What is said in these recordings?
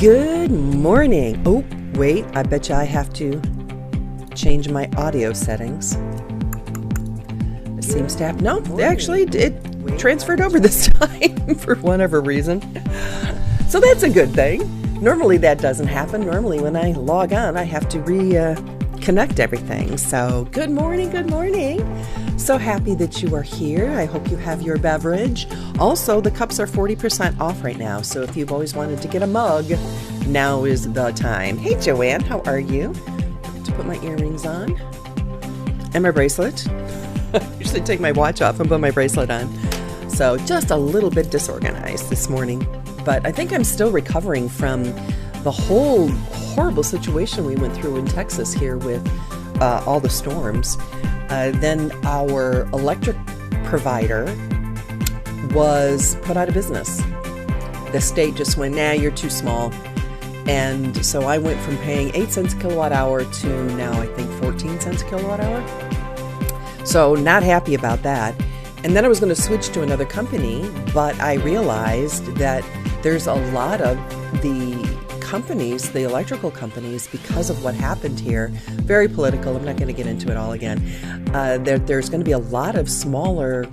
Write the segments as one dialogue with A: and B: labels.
A: Good morning. Oh, wait, I bet you I have to change my audio settings. It seems to have, no, actually it transferred over this time for whatever reason. So that's a good thing. Normally that doesn't happen. Normally when I log on, I have to reconnect everything. So good morning, good morning. So happy that you are here. I hope you have your beverage. Also, the cups are 40% off right now. So if you've always wanted to get a mug, now is the time. Hey, Joanne, how are you? To put my earrings on and my bracelet. Usually take my watch off and put my bracelet on. So just a little bit disorganized this morning. But I think I'm still recovering from the whole horrible situation we went through in Texas here with all the storms. Then our electric provider was put out of business. The state just went, nah, you're too small. And so I went from paying 8 cents a kilowatt hour to now I think 14 cents a kilowatt hour. So not happy about that. And then I was going to switch to another company, but I realized that there's a lot of the companies, the electrical companies, because of what happened here, very political. I'm not going to get into it all again. There's going to be a lot of smaller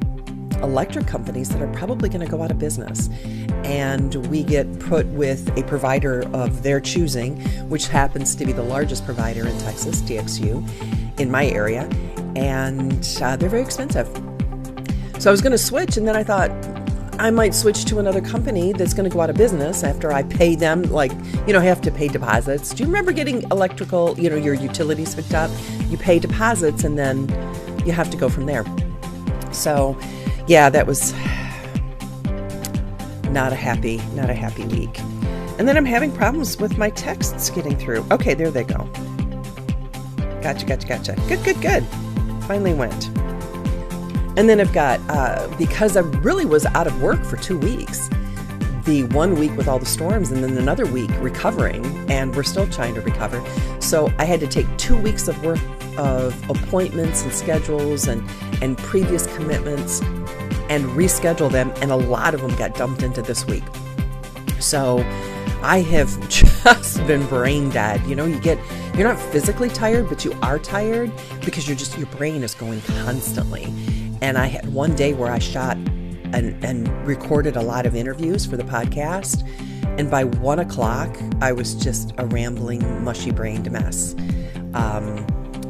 A: electric companies that are probably going to go out of business. And we get put with a provider of their choosing, which happens to be the largest provider in Texas, DXU, in my area. And they're very expensive. So I was going to switch, and then I thought, I might switch to another company that's going to go out of business after I pay them, like, I have to pay deposits. Do you remember getting electrical, your utilities hooked up? You pay deposits and then you have to go from there. So, yeah, that was not a happy week. And then I'm having problems with my texts getting through. Okay, there they go. Gotcha. Good. Finally went. And then I've got, because I really was out of work for 2 weeks, the 1 week with all the storms and then another week recovering, and we're still trying to recover. So I had to take 2 weeks of work of appointments and schedules and previous commitments and reschedule them, and a lot of them got dumped into this week. So I have just been brain dead. You're not physically tired, but you are tired because your brain is going constantly. And I had one day where I shot and recorded a lot of interviews for the podcast. And by 1 o'clock, I was just a rambling, mushy-brained mess.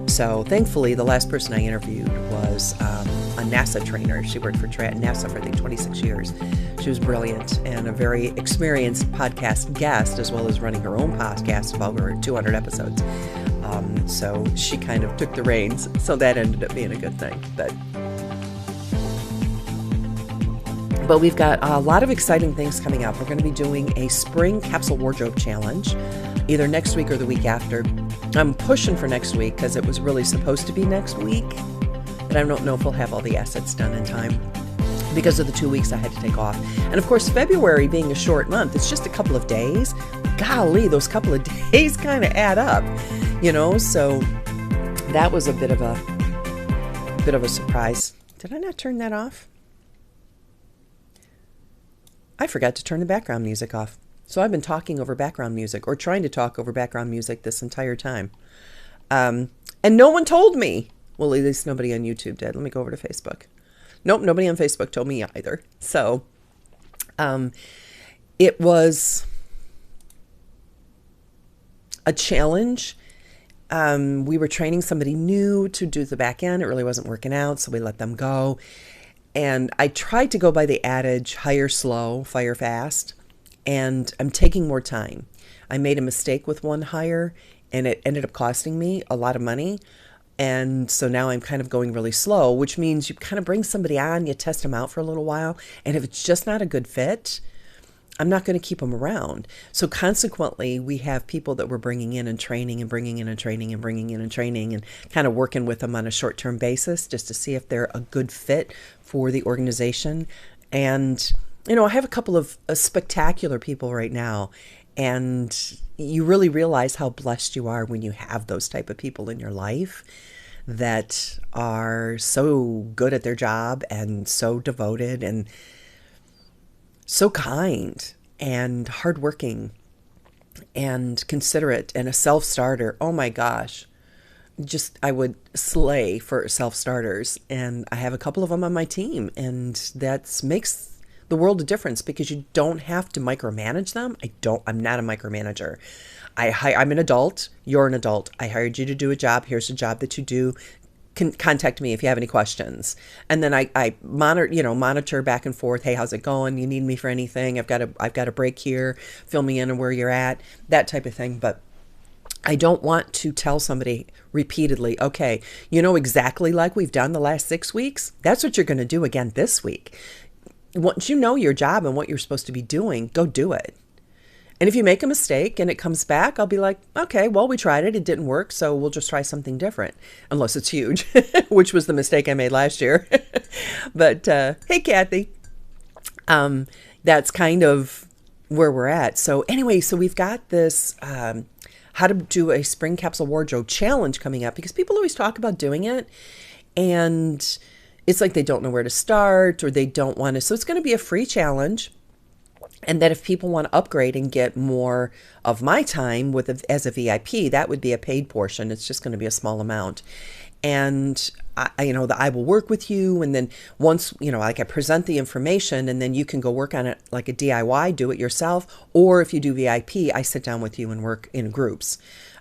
A: So thankfully, the last person I interviewed was a NASA trainer. She worked for NASA for, I think, 26 years. She was brilliant and a very experienced podcast guest, as well as running her own podcast of over 200 episodes. So she kind of took the reins. So that ended up being a good thing. But we've got a lot of exciting things coming up. We're going to be doing a spring capsule wardrobe challenge, either next week or the week after. I'm pushing for next week because it was really supposed to be next week, but I don't know if we'll have all the assets done in time because of the 2 weeks I had to take off. And of course, February being a short month, it's just a couple of days. Golly, those couple of days kind of add up, so that was a bit of a surprise. Did I not turn that off? I forgot to turn the background music off. So I've been talking over background music, or trying to talk over background music this entire time. And no one told me. Well, at least nobody on YouTube did. Let me go over to Facebook. Nope, nobody on Facebook told me either. So it was a challenge. We were training somebody new to do the back end. It really wasn't working out, so we let them go. And I tried to go by the adage, hire slow, fire fast, and I'm taking more time. I made a mistake with one hire, and it ended up costing me a lot of money. And so now I'm kind of going really slow, which means you kind of bring somebody on, you test them out for a little while, and if it's just not a good fit, I'm not going to keep them around. So consequently, we have people that we're bringing in and training and bringing in and training and bringing in and training and kind of working with them on a short-term basis just to see if they're a good fit for the organization. And, I have a couple of spectacular people right now, and you really realize how blessed you are when you have those type of people in your life that are so good at their job and so devoted and so kind and hardworking and considerate and a self-starter. Oh my gosh. I would slay for self-starters. And I have a couple of them on my team, and that makes the world a difference because you don't have to micromanage them. I'm not a micromanager. I'm an adult. You're an adult. I hired you to do a job. Here's a job that you do. Contact me if you have any questions. And then I monitor back and forth. Hey, how's it going? You need me for anything? I've got a break here. Fill me in on where you're at. That type of thing. But I don't want to tell somebody repeatedly, okay, exactly like we've done the last 6 weeks. That's what you're going to do again this week. Once you know your job and what you're supposed to be doing, go do it. And if you make a mistake and it comes back, I'll be like, okay, well, we tried it. It didn't work. So we'll just try something different, unless it's huge, which was the mistake I made last year. But hey, Kathy, that's kind of where we're at. So anyway, so we've got this how to do a spring capsule wardrobe challenge coming up because people always talk about doing it. And it's like they don't know where to start or they don't want to. So it's going to be a free challenge. And that if people want to upgrade and get more of my time as a VIP, that would be a paid portion. It's just going to be a small amount. And I will work with you. And then once, I present the information and then you can go work on it like a DIY, do it yourself. Or if you do VIP, I sit down with you and work in groups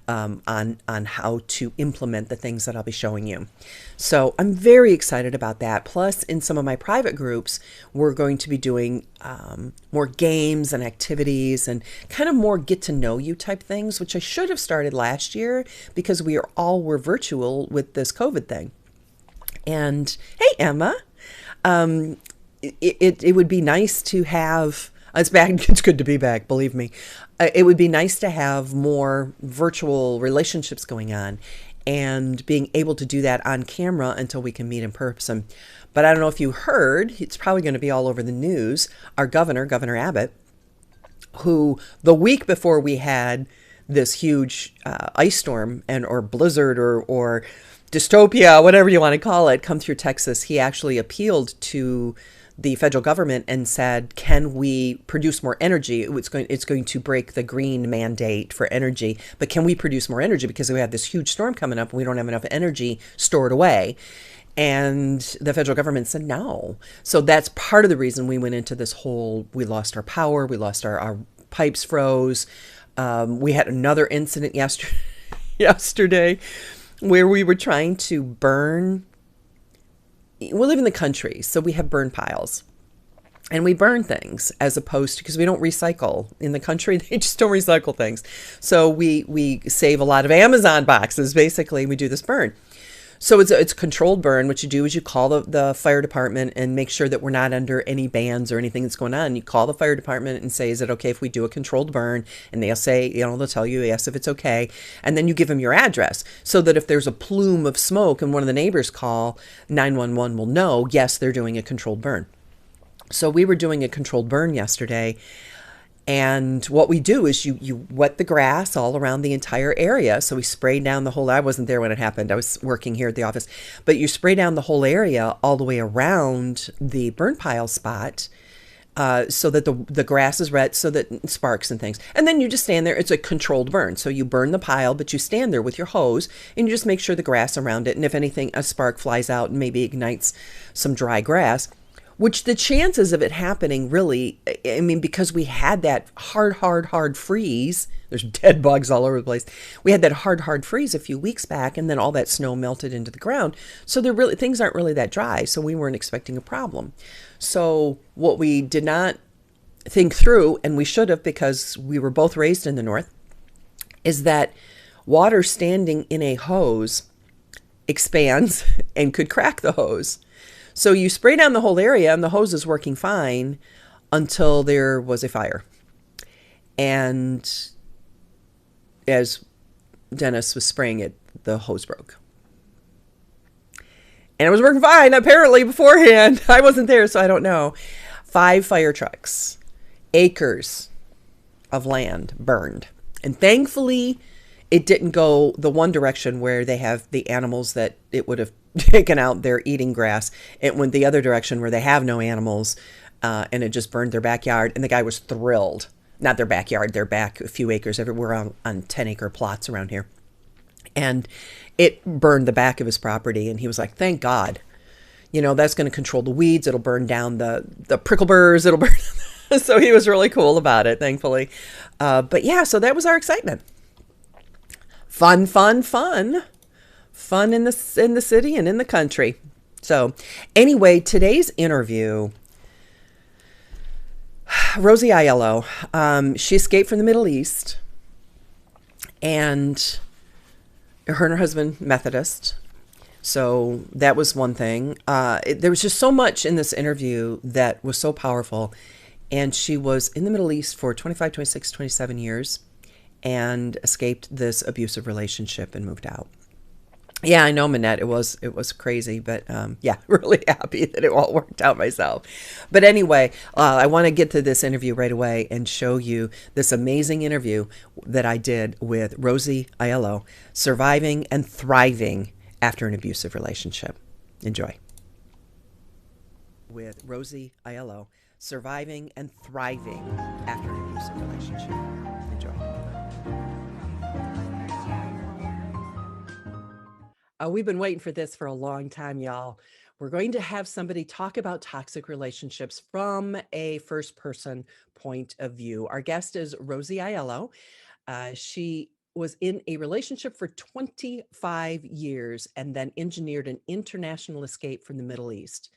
A: on how to implement the things that I'll be showing you. So I'm very excited about that. Plus, in some of my private groups, we're going to be doing more games and activities and kind of more get to know you type things, which I should have started last year because we were virtual with this COVID thing. And hey, Emma, it would be nice to have. It's back. It's good to be back. Believe me. It would be nice to have more virtual relationships going on and being able to do that on camera until we can meet in person. But I don't know if you heard, it's probably going to be all over the news. Our Governor Abbott, who the week before we had this huge ice storm or blizzard or dystopia, whatever you want to call it, come through Texas, he actually appealed to the federal government and said, can we produce more energy? It's going to break the green mandate for energy, but can we produce more energy because we have this huge storm coming up and we don't have enough energy stored away? And the federal government said no. So that's part of the reason we went into this we lost our power, we lost our pipes froze. We had another incident yesterday where we were trying to burn. We live in the country, so we have burn piles. And we burn things as opposed to, because we don't recycle. In the country, they just don't recycle things. So we save a lot of Amazon boxes, basically. We do this burn. So it's a controlled burn. What you do is you call the fire department and make sure that we're not under any bans or anything that's going on. You call the fire department and say, is it okay if we do a controlled burn? And they'll say, they'll tell you yes if it's okay. And then you give them your address so that if there's a plume of smoke and one of the neighbors call, 911 will know, yes, they're doing a controlled burn. So we were doing a controlled burn yesterday. And what we do is you wet the grass all around the entire area. So we sprayed down the whole, I wasn't there when it happened. I was working here at the office. But you spray down the whole area all the way around the burn pile spot so that the grass is red, so that it sparks and things. And then you just stand there. It's a controlled burn. So you burn the pile, but you stand there with your hose and you just make sure the grass around it. And if anything, a spark flies out and maybe ignites some dry grass. Which the chances of it happening really, I mean, because we had that hard freeze, there's dead bugs all over the place. We had that hard freeze a few weeks back and then all that snow melted into the ground. So things aren't really that dry. So we weren't expecting a problem. So what we did not think through, and we should have because we were both raised in the North, is that water standing in a hose expands and could crack the hose. So you spray down the whole area and the hose is working fine until there was a fire. And as Dennis was spraying it, the hose broke. And it was working fine, apparently, beforehand. I wasn't there, so I don't know. 5 fire trucks, acres of land burned. And thankfully, it didn't go the one direction where they have the animals that it would have taken out. They're eating grass. It went the other direction where they have no animals, and it just burned their backyard. And the guy was thrilled. not their backyard, their back a few acres. We're on 10-acre plots around here. And it burned the back of his property. And he was like, thank God. That's going to control the weeds. It'll burn down the prickle burrs. It'll burn. So he was really cool about it, thankfully. But yeah, so that was our excitement. Fun, fun, fun. Fun in the city and in the country. So anyway, today's interview, Rosie Aiello, she escaped from the Middle East, and her and her husband, Methodist. So that was one thing. There was just so much in this interview that was so powerful. And she was in the Middle East for 25, 26, 27 years and escaped this abusive relationship and moved out. Yeah, I know, Manette. It was crazy, but yeah, really happy that it all worked out myself. But anyway, I want to get to this interview right away and show you this amazing interview that I did with Rosie Aiello, surviving and thriving after an abusive relationship. Enjoy. With Rosie Aiello, surviving and thriving after an abusive relationship. Enjoy. We've been waiting for this for a long time, y'all. We're going to have somebody talk about toxic relationships from a first person point of view. Our guest is Rosie Aiello. She was in a relationship for 25 years and then engineered an international escape from the Middle East.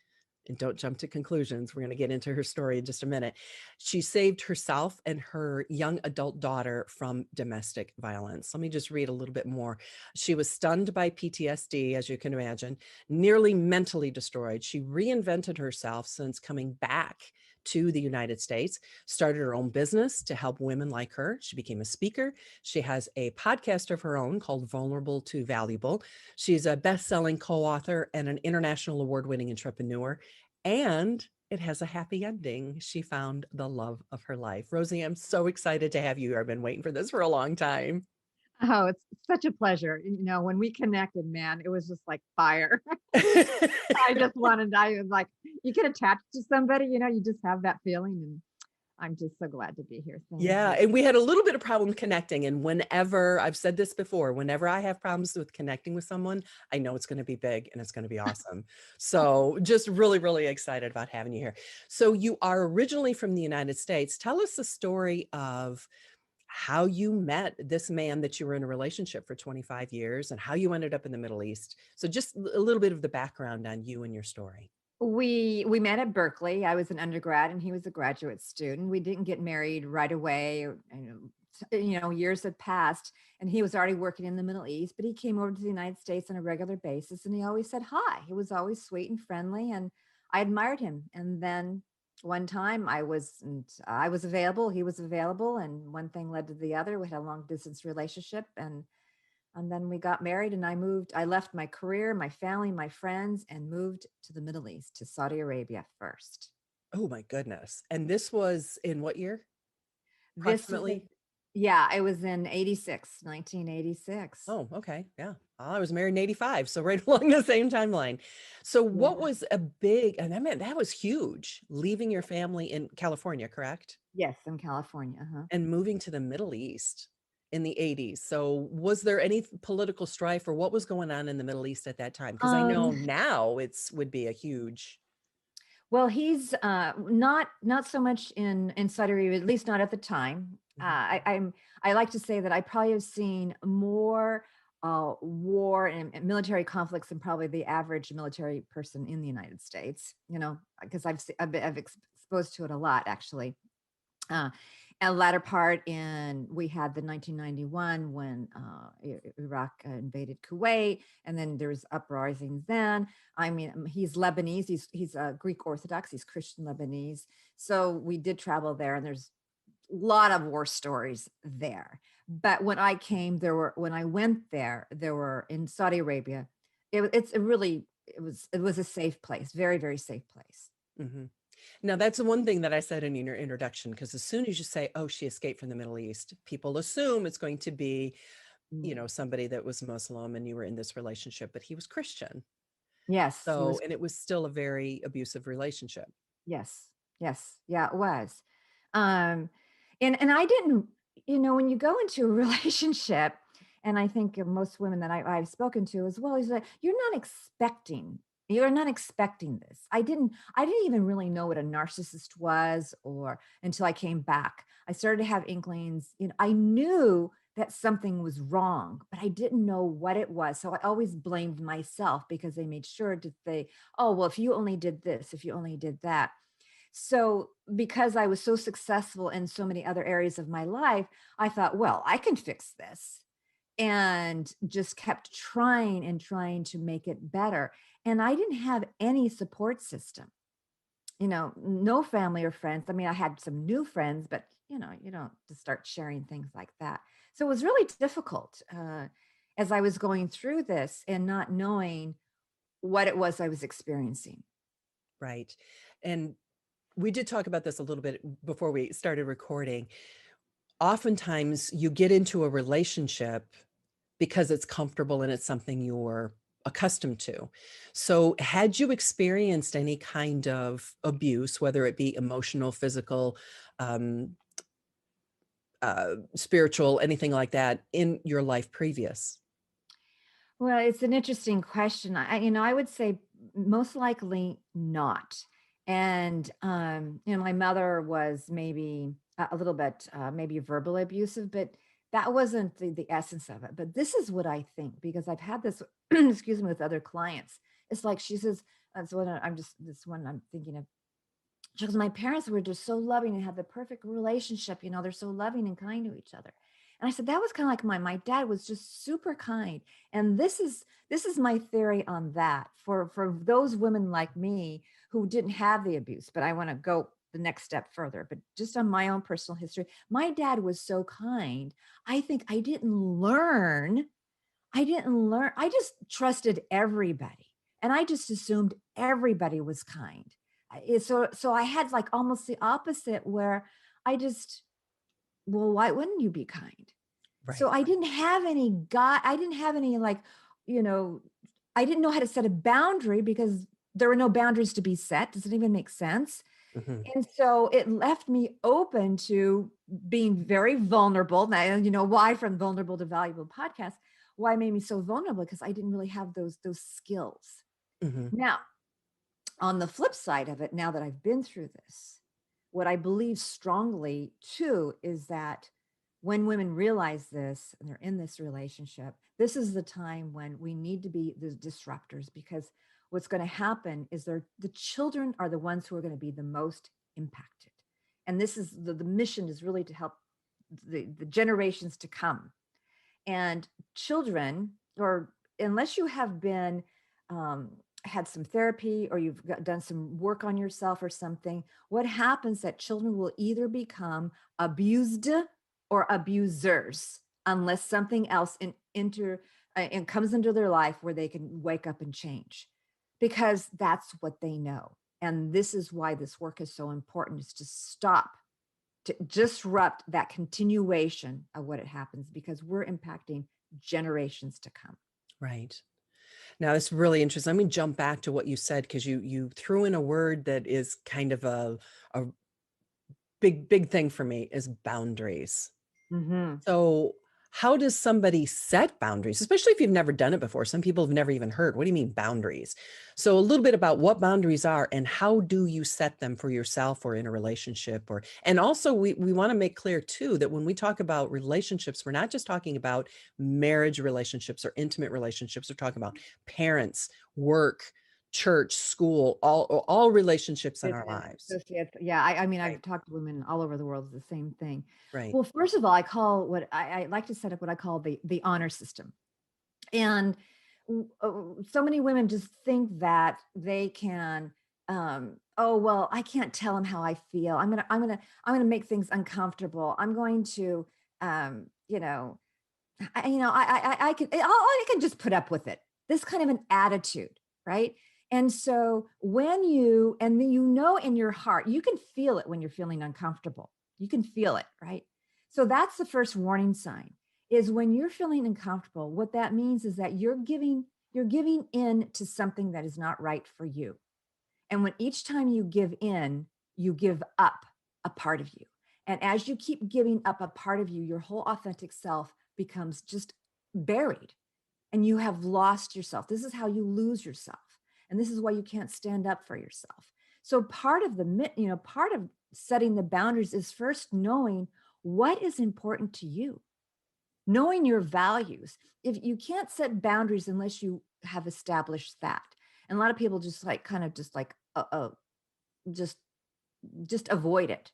A: And don't jump to conclusions. We're going to get into her story in just a minute. She saved herself and her young adult daughter from domestic violence. Let me just read a little bit more. She was stunned by PTSD, as you can imagine, nearly mentally destroyed. She reinvented herself since coming back to the United States, started her own business to help women like her. She became a speaker. She has a podcast of her own called Vulnerable to Valuable. She's a best-selling co-author and an international award-winning entrepreneur. And it has a happy ending. She found the love of her life. Rosie, I'm so excited to have you here. I've been waiting for this for a long time.
B: Oh, it's such a pleasure. When we connected, man, it was just like fire. I was like, you get attached to somebody, you just have that feeling. And I'm just so glad to be here. Thank
A: Yeah,
B: you.
A: and we had a little bit of problem connecting. And whenever, I've said this before, whenever I have problems with connecting with someone, I know it's going to be big and it's going to be awesome. So just really, really excited about having you here. So you are originally from the United States. Tell us the story of how you met this man that you were in a relationship for 25 years and how you ended up in the Middle East. So just a little bit of the background on you and your story.
B: We met at Berkeley. I was an undergrad and he was a graduate student. We didn't get married right away. Years had passed and he was already working in the Middle East, but he came over to the United States on a regular basis and he always said hi. He was always sweet and friendly and I admired him. And then one time I was available, he was available, and one thing led to the other. We had a long distance relationship and then we got married and I left my career, my family, my friends, and moved to the Middle East, to Saudi Arabia first.
A: Oh my goodness. And this was in what year?
B: This was,
A: Approximately?
B: yeah, it was in 1986.
A: Oh, okay. Yeah. I was married in 85, so right along the same timeline. So what
B: Yeah.
A: was a big, and I mean, that was huge, leaving your family in California, correct?
B: Yes, in California. Uh-huh.
A: And moving to the Middle East in the 80s. So was there any political strife or what was going on in the Middle East at that time? Because I know
B: Um,
A: now would be a huge.
B: well, he's not so much in Saudi Arabia, at least not at the time.
A: Mhm.
B: I like to say that I probably have seen more war and military conflicts than probably the average military person in the United States. Because I've exposed to it a lot actually. Uh, and latter part we had the 1991 when Iraq invaded Kuwait, and then there's uprisings then. I mean, he's Lebanese, he's Greek Orthodox, he's Christian Lebanese. So we did travel there, and there's a lot of war stories there. But when I went there, there were in Saudi Arabia. It was a safe place, very, very safe place.
A: Mhm. Now, that's the one thing that I said in your introduction, because as soon as you say, oh, she escaped from the Middle East, people assume it's going to be,
B: Mm.
A: somebody that was Muslim and you were in this relationship, but he was Christian.
B: Yes, he
A: So,
B: was.
A: and it was still a very abusive relationship.
B: Yes. Yes. Yeah, it was. Um, And I didn't, when you go into a relationship, and I think of most women that I've spoken to as well, is that you're not expecting this. I didn't even really know what a narcissist was, or until I came back. I started to have inklings. I knew that something was wrong, but I didn't know what it was. So I always blamed myself because they made sure to say, oh, well, if you only did this, if you only did that. So, because I was so successful in so many other areas of my life, I thought, well, I can fix this, and just kept trying and trying to make it better. And I didn't have any support system, no family or friends. I mean, I had some new friends, but you don't just start sharing things like that. So it was really difficult as I was going through this and not knowing what it was I was experiencing.
A: Right. And we did talk about this a little bit before we started recording. Oftentimes you get into a relationship because it's comfortable and it's something you're accustomed to. So, had you experienced any kind of abuse, whether it be emotional, physical, um, spiritual, anything like that in your life previous?
B: Well, it's an interesting question. I would say most likely not. And my mother was maybe a little bit maybe verbally abusive, but that wasn't the essence of it. But this is what I think, because I've had this, excuse me, with other clients. It's like she says, that's what I'm just this one I'm thinking of. Because my parents were just so loving and had the perfect relationship. They're so loving and kind to each other. And I said that was kind of like my dad was just super kind. And this is my theory on that for those women like me who didn't have the abuse. But I want to go the next step further. But just on my own personal history, my dad was so kind. I think I didn't learn. I just trusted everybody, and I just assumed everybody was kind. So I had like almost the opposite, where I just, well, why wouldn't you be kind? So
A: Right.
B: I didn't have any God. I didn't have any, like, you know, I didn't know how to set a boundary because there were no boundaries to be set. Does it even make sense?
A: Hmm.
B: And so it left me open to being very vulnerable. Now, why from vulnerable to valuable podcast, why it made me so vulnerable, because I didn't really have those skills.
A: Hmm.
B: Now, on the flip side of it, now that I've been through this, what I believe strongly too is that when women realize this and they're in this relationship, this is the time when we need to be the disruptors, because what's going to happen is the children are the ones who are going to be the most impacted. And this is the mission is really to help the generations to come. And children, or unless you have been had some therapy, or you've done some work on yourself or something, what happens that children will either become abused or abusers, unless something else and comes into their life where they can wake up and change, because that's what they know. And this is why this work is so important, is to stop, to disrupt that continuation of what it happens, because we're impacting generations to come.
A: Right. Now, it's really interesting. Let me jump back to what you said, because you threw in a word that is kind of a big thing for me, is boundaries.
B: Hmm.
A: So, how does somebody set boundaries, especially if you've never done it before? Some people have never even heard. What do you mean boundaries? So, a little bit about what boundaries are and how do you set them for yourself or in a relationship, or and also we want to make clear too that when we talk about relationships, we're not just talking about marriage relationships or intimate relationships. We're talking about parents, work, church, school, all relationships in our
B: Business
A: lives.
B: associates. Yeah, I mean,
A: Right.
B: I've talked to women all over the world, it's the same thing.
A: Right.
B: Well, first of all, I like to set up what I call the honor system. And so many women just think that they can, oh, well, I can't tell him how I feel. I'm gonna make things uncomfortable. I'm going to, um, you know, I can just put up with it. This kind of an attitude, right? And so when and then in your heart, you can feel it when you're feeling uncomfortable. You can feel it, right? So that's the first warning sign, is when you're feeling uncomfortable. What that means is that you're giving in to something that is not right for you. And when each time you give in, you give up a part of you. And as you keep giving up a part of you, your whole authentic self becomes just buried and you have lost yourself. This is how you lose yourself. And this is why you can't stand up for yourself. So part of part of setting the boundaries is first knowing what is important to you, knowing your values. If you can't set boundaries unless you have established that. And a lot of people just like kind of just like just avoid it.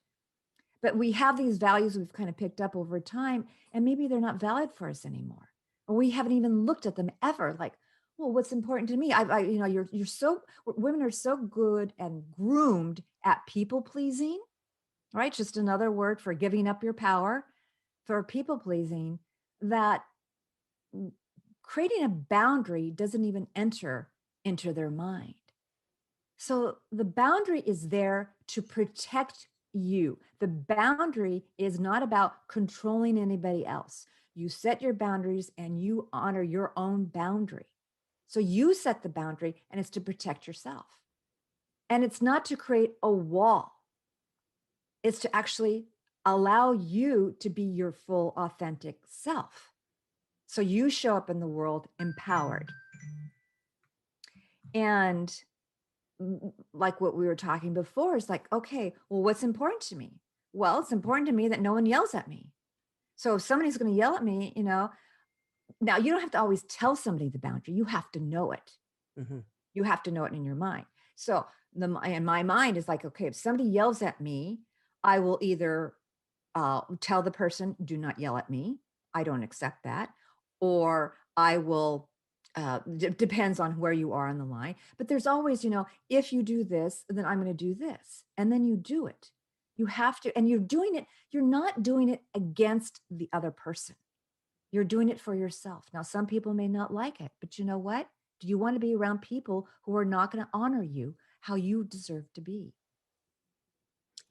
B: But we have these values we've kind of picked up over time, and maybe they're not valid for us anymore, or we haven't even looked at them ever. Like, well, what's important to me? You're so, women are so good and groomed at people pleasing, right? Just another word for giving up your power, for people pleasing, that creating a boundary doesn't even enter into their mind. So the boundary is there to protect you. The boundary is not about controlling anybody else. You set your boundaries and you honor your own boundary. So you set the boundary and it's to protect yourself. And it's not to create a wall. It's to actually allow you to be your full authentic self. So you show up in the world empowered. And like what we were talking before, is like, okay, well, what's important to me? Well, it's important to me that no one yells at me. So if somebody's going to yell at me, now you don't have to always tell somebody the boundary. You have to know it.
A: Mm-hmm.
B: You have to know it in your mind. So in my mind is like, okay, if somebody yells at me, I will either tell the person, do not yell at me. I don't accept that. Or I will, depends on where you are on the line. But there's always, if you do this, then I'm going to do this. And then you do it. You have to, and you're doing it. You're not doing it against the other person. You're doing it for yourself. Now, some people may not like it, but you know what? Do you want to be around people who are not going to honor you how you deserve to be?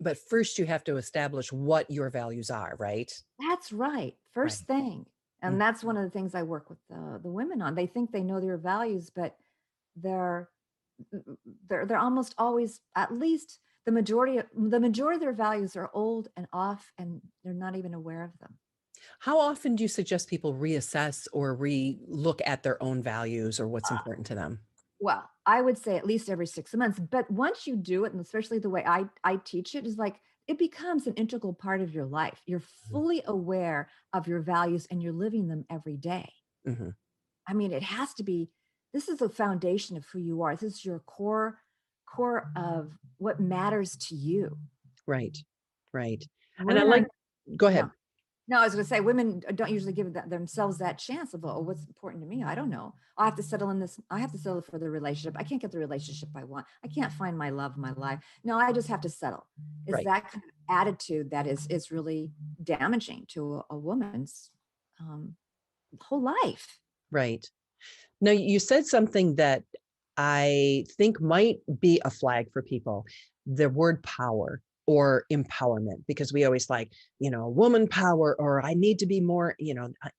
A: But first you have to establish what your values are, right?
B: That's right. First
A: Right.
B: thing. And that's one of the things I work with the women on. They think they know their values, but they're almost always, at least the majority of their values are old and off, and they're not even aware of them.
A: How often do you suggest people reassess or re-look at their own values or what's important to them?
B: Well, I would say at least every 6 months. But once you do it, and especially the way I teach it, is like it becomes an integral part of your life. You're fully aware of your values and you're living them every day.
A: Mm-hmm.
B: I mean, it has to be, this is the foundation of who you are. This is your core of what matters to you.
A: Right. Right. And I
B: Women
A: like,
B: are,
A: go
B: yeah.
A: ahead.
B: No, I was going to say women don't usually give themselves that chance of, oh, what's important to me? I don't know. I have to settle in this. I have to settle for the relationship. I can't get the relationship I want. I can't find my love, my life. No, I just have to settle. Is
A: Right.
B: that kind of attitude that is really damaging to a woman's whole life.
A: Right. Now, you said something that I think might be a flag for people, the word power or empowerment, because we always like, woman power, or I need to be more,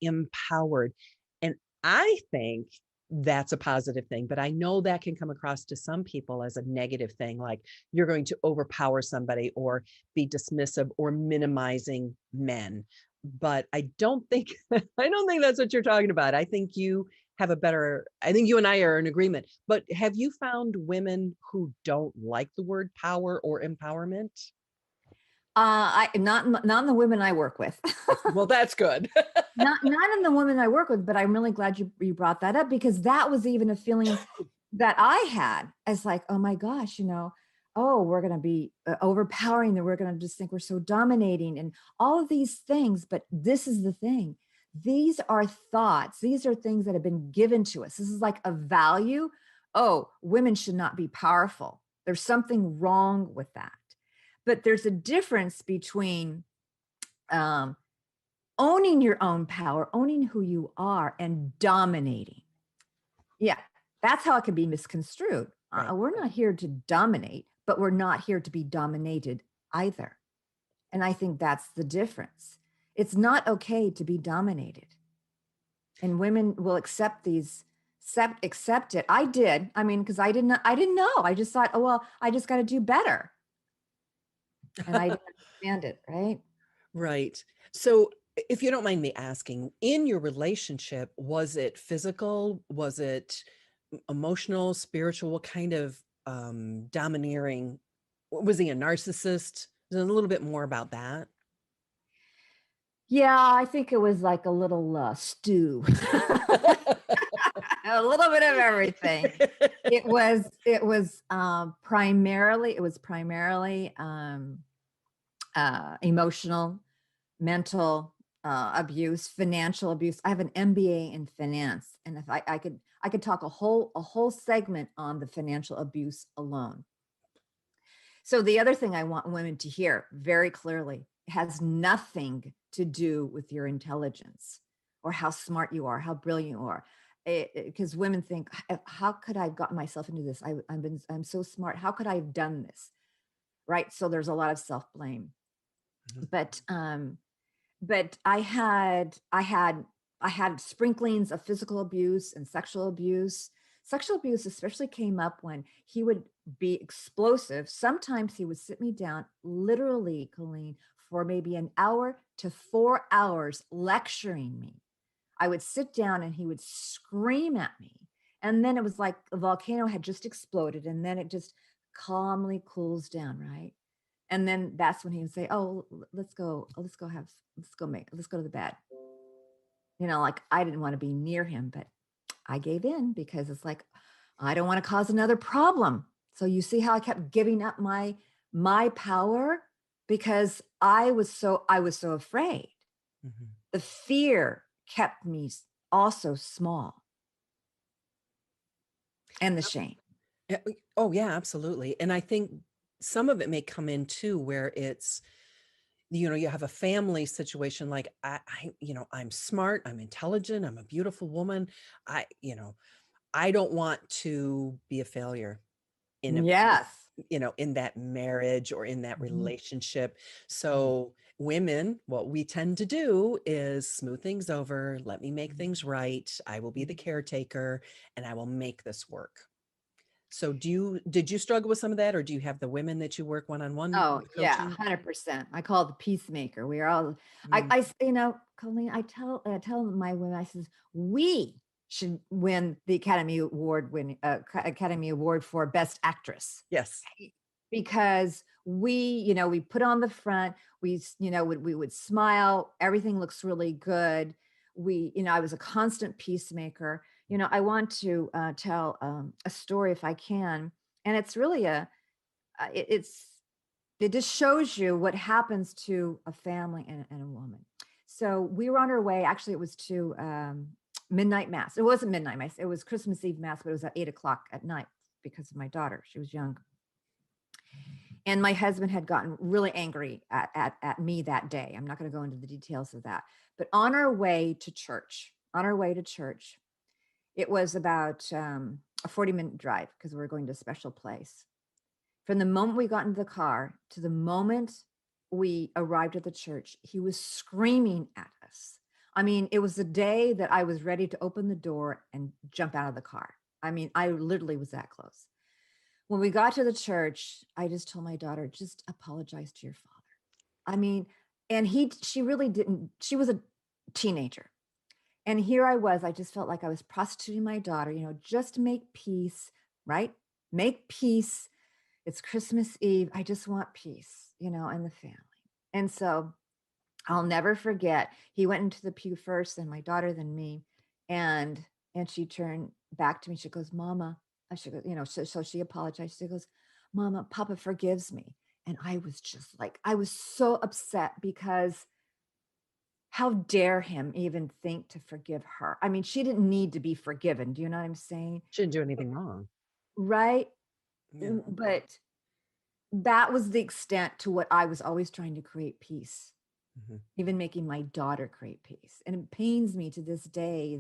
A: empowered. And I think that's a positive thing, but I know that can come across to some people as a negative thing, like you're going to overpower somebody or be dismissive or minimizing men. But I don't think that's what you're talking about. I think you and I are in agreement, but have you found women who don't like the word power or empowerment?
B: I not in the women I work with.
A: Well, that's good.
B: not in the women I work with, but I'm really glad you brought that up, because that was even a feeling that I had as like, oh my gosh, oh, we're going to be overpowering, that we're going to just think we're so dominating and all of these things. But this is the thing. These are thoughts. These are things that have been given to us. This is like a value. Oh, women should not be powerful. There's something wrong with that. But there's a difference between owning your own power, owning who you are, and dominating. Yeah, that's how it can be misconstrued.
A: Right.
B: We're not here to dominate, but we're not here to be dominated either. And I think that's the difference. It's not okay to be dominated. And women will accept it. I did. I mean, because I didn't know. I just thought, oh, well, I just got to do better. And I didn't understand it, right?
A: Right. So, if you don't mind me asking, in your relationship, was it physical? Was it emotional, spiritual? What kind of domineering? Was he a narcissist? A little bit more about that.
B: Yeah, I think it was like a little stew. A little bit of everything. It was primarily emotional, mental abuse, financial abuse. I have an MBA in finance, and if I could talk a whole segment on the financial abuse alone. So the other thing I want women to hear very clearly has nothing to do with your intelligence or how smart you are, how brilliant you are. Because women think, how could I have gotten myself into this? I'm so smart. How could I have done this? Right. So there's a lot of self blame.
A: Mhm.
B: But I had sprinklings of physical abuse and sexual abuse. Sexual abuse especially came up when he would be explosive. Sometimes he would sit me down, literally, Colleen, for maybe an hour to 4 hours lecturing me. I would sit down and he would scream at me. And then it was like a volcano had just exploded, and then it just calmly cools down, right? And then that's when he would say, "Oh, let's go to the bed." Like I didn't want to be near him, but I gave in because it's like I don't want to cause another problem. So you see how I kept giving up my power because I was so afraid.
A: Mhm.
B: The fear kept me also small, and the shame.
A: Yeah, oh, yeah, absolutely. And I think some of it may come in too, where it's, you have a family situation like I'm smart, I'm intelligent, I'm a beautiful woman. I don't want to be a failure in
B: Yes.
A: in that marriage or in that
B: Mhm.
A: relationship.
B: Mhm.
A: So women, what we tend to do is smooth things over, let me make
B: Mhm.
A: things right. I will be the
B: Mhm.
A: caretaker and I will make this work. So did you struggle with some of that, or do you have the women that you work one-on-one
B: Oh,
A: with
B: yeah,
A: coaching?
B: 100%. I call it the peacemaker. We are all
A: Mm,
B: Colleen, I tell my women, I says, "We should win the Academy Award for Best Actress."
A: yes.
B: Right? Because we put on the front, we would smile, everything looks really good. I was a constant peacemaker. I want to tell a story if I can, and it's really it just shows you what happens to a family and a woman. So we were on our way. Actually, it was to midnight mass. It wasn't midnight mass. It was Christmas Eve mass, but it was at 8 o'clock at night because of my daughter. She was young. And my husband had gotten really angry at me that day. I'm not going to go into the details of that. But on our way to church, it was about a 40-minute drive because we were going to a special place. From the moment we got into the car to the moment we arrived at the church, he was screaming at us. I mean, it was the day that I was ready to open the door and jump out of the car. I mean, I literally was that close. When we got to the church, I just told my daughter, just apologize to your father. I mean, and she really didn't, she was a teenager. And here I was, I just felt like I was prostituting my daughter, just make peace, right? Make peace. It's Christmas Eve. I just want peace, and the family. And so I'll never forget. He went into the pew first, and my daughter, then me. And she turned back to me. She goes, "Mama," I should go, so she apologized. She goes, "Mama, Papa forgives me." And I was just like, I was so upset because how dare him even think to forgive her? I mean, she didn't need to be forgiven. Do you know what I'm saying?
A: She didn't do anything wrong.
B: Right.
A: Yeah.
B: But that was the extent to what I was always trying to create peace,
A: Mhm.
B: even making my daughter create peace. And it pains me to this day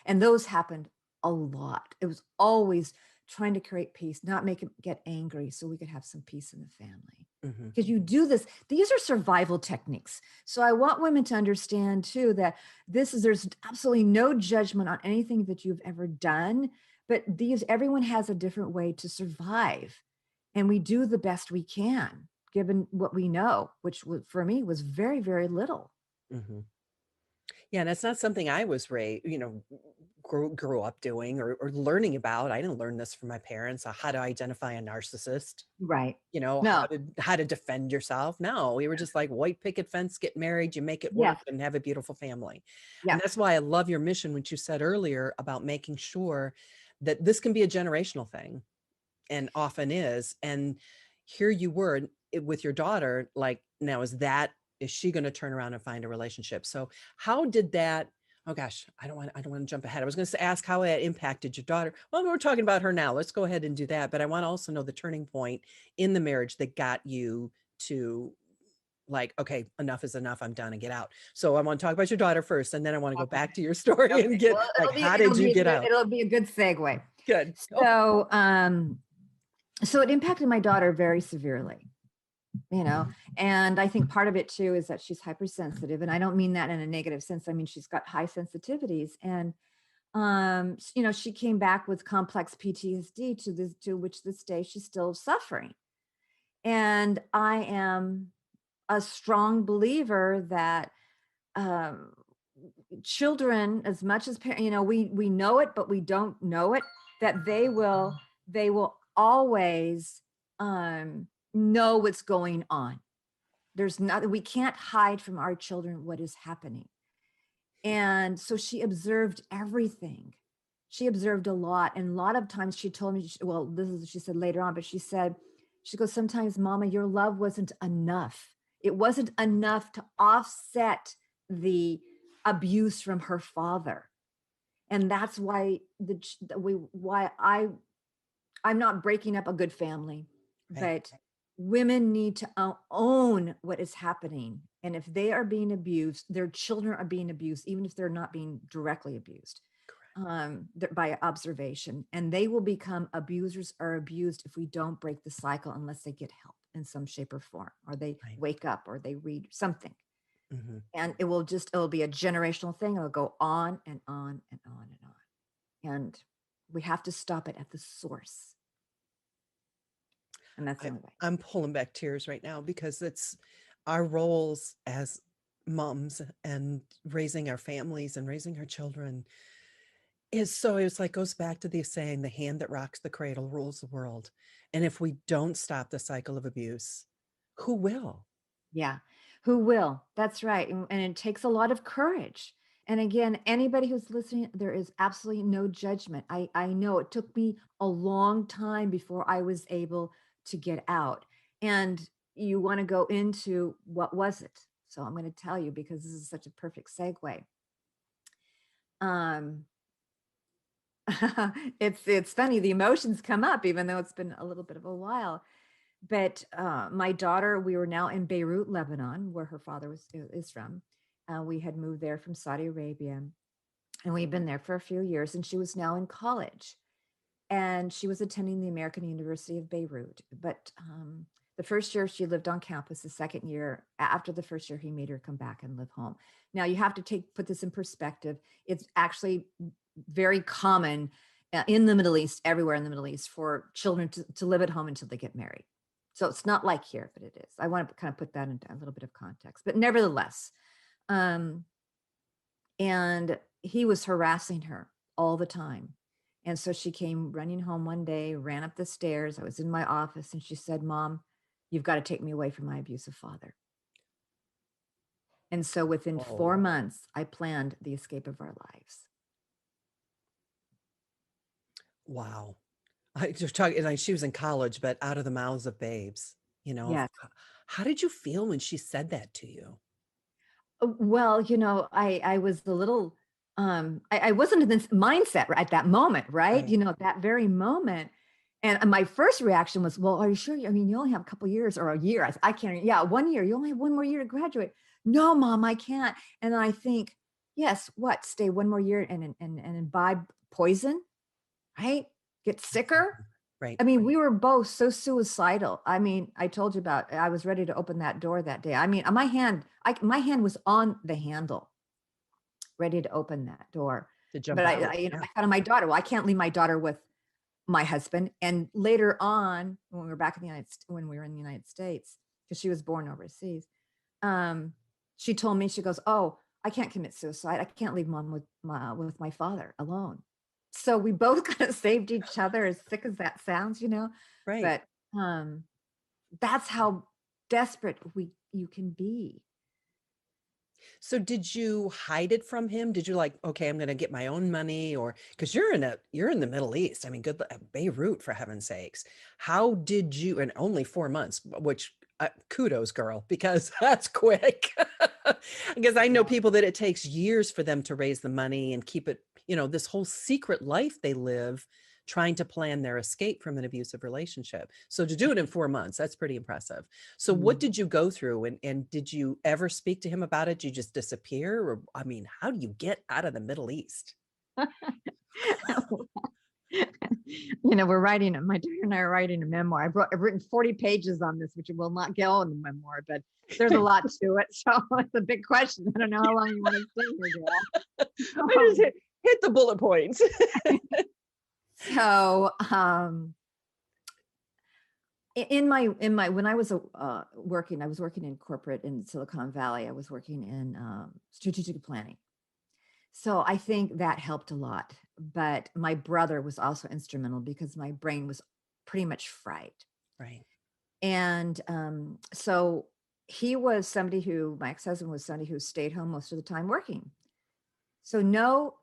B: and those happened a lot. It was always trying to create peace, not make him get angry so we could have some peace in the family.
A: Mhm.
B: Because you do this, these are survival techniques. So I want women to understand too that there's absolutely no judgment on anything that you've ever done, but everyone has a different way to survive, and we do the best we can. given what we know, which for me was very, very little.
A: Hmm. Yeah, and it's not something I was raised, grew up doing or learning about. I didn't learn this from my parents, how to identify a narcissist,
B: Right.
A: how
B: No.
A: to defend yourself. No, we were just like white picket fence, get married, you make it work
B: Yes.
A: and have a beautiful family. And
B: Yeah.
A: that's why I love your mission, which you said earlier about making sure that this can be a generational thing and often is. And here you were with your daughter, like, now is she going to turn around and find a relationship? So how did that, oh gosh, I don't want to jump ahead. I was going to ask how it impacted your daughter. Well, we're talking about her now. Let's go ahead and do that. But I want to also know the turning point in the marriage that got you to, like, okay, enough is enough. I'm done and get out. So I want to talk about your daughter first, and then I want to go
B: Okay.
A: back to your story and
B: Okay.
A: get
B: Well,
A: like, how did you get out?
B: it'll be a good segue.
A: Good. Go.
B: So, so it impacted my daughter very severely, and I think part of it too is that she's hypersensitive, and I don't mean that in a negative sense. I mean, she's got high sensitivities, and she came back with complex PTSD to which this day she's still suffering. And I am a strong believer that um, children, as much as we know it, but we don't know it, that they will always know what's going on. There's nothing, we can't hide from our children what is happening. And so she observed everything. She observed a lot. And a lot of times she told me, well, this is what she said later on, but she goes, sometimes, Mama, your love wasn't enough. It wasn't enough to offset the abuse from her father. And that's why I'm not breaking up a good family,
A: Right.
B: but women need to own what is happening. And if they are being abused, their children are being abused, even if they're not being directly abused by observation. And they will become abusers or abused if we don't break the cycle unless they get help in some shape or form, or they
A: Right.
B: wake up or they read something.
A: Mm-hmm.
B: And it'll be a generational thing. It'll go on and on and on and on. And we have to stop it at the source. And that's the only way.
A: I'm pulling back tears right now because it's our roles as moms and raising our families and raising our children it's like goes back to the saying, the hand that rocks the cradle rules the world. And if we don't stop the cycle of abuse, who will?
B: Yeah. Who will? That's right. And it takes a lot of courage. And again, anybody who's listening, there is absolutely no judgment. I know it took me a long time before I was able to get out. And you want to go into what was it? So I'm going to tell you because this is such a perfect segue. Um, it's funny, the emotions come up, even though it's been a little bit of a while. But my daughter, we were now in Beirut, Lebanon, where her father is from. We had moved there from Saudi Arabia, and we've been there for a few years. And she was now in college, and she was attending the American University of Beirut. But the first year she lived on campus. The second year, after the first year, he made her come back and live home. Now you have to put this in perspective. It's actually very common in the Middle East, everywhere in the Middle East, for children to live at home until they get married. So it's not like here, but it is. I want to kind of put that into a little bit of context, but nevertheless, and he was harassing her all the time. And so she came running home one day, ran up the stairs. I was in my office, and she said, Mom, you've got to take me away from my abusive father. And so within 4 months, I planned the escape of our lives.
A: Wow. You're talking like she was in college, but out of the mouths of babes,
B: Yes.
A: How did you feel when she said that to you?
B: Well, I was a little, I wasn't in this mindset at that moment, right?
A: Right.
B: That very moment. And my first reaction was, well, are you sure? I mean, you only have a couple years or a year. I can't, yeah, 1 year. You only have one more year to graduate. No, Mom, I can't. And then I think, yes, what? Stay one more year and imbibe poison, right? Get sicker.
A: Right.
B: I mean, we were both so suicidal. I mean, I told you about, I was ready to open that door that day. I mean, my hand was on the handle, ready to open that door.
A: To jump
B: But
A: out.
B: I thought of my daughter. Well, I can't leave my daughter with my husband. And later on, when we were in the United States, because she was born overseas. She told me, she goes, "Oh, I can't commit suicide. I can't leave mom with my father alone." So we both kind of saved each other, as sick as that sounds,
A: Right.
B: but that's how desperate you can be.
A: So did you hide it from him? Did you like, okay, I'm going to get my own money, or because you're in the Middle East. I mean, Beirut, for heaven's sakes. How did you, and only 4 months, which kudos, girl, because that's quick. Because I know
B: Yeah.
A: people that it takes years for them to raise the money and keep it, this whole secret life they live trying to plan their escape from an abusive relationship. So to do it in 4 months, that's pretty impressive. So what
B: Mhm.
A: did you go through, and did you ever speak to him about it? Did you just disappear? Or, I mean, how do you get out of the Middle East?
B: We're writing, my daughter and I are writing a memoir. I've written 40 pages on this, which will not go in the memoir, but there's a lot to it. So it's a big question. I don't know how long you want to stay here,
A: I just
B: girl.
A: hit the bullet points.
B: So, when I was working, I was working in corporate in Silicon Valley. I was working in strategic planning. So I think that helped a lot. But my brother was also instrumental because my brain was pretty much fried.
A: Right.
B: And so he was somebody my ex-husband was somebody who stayed home most of the time working. So no,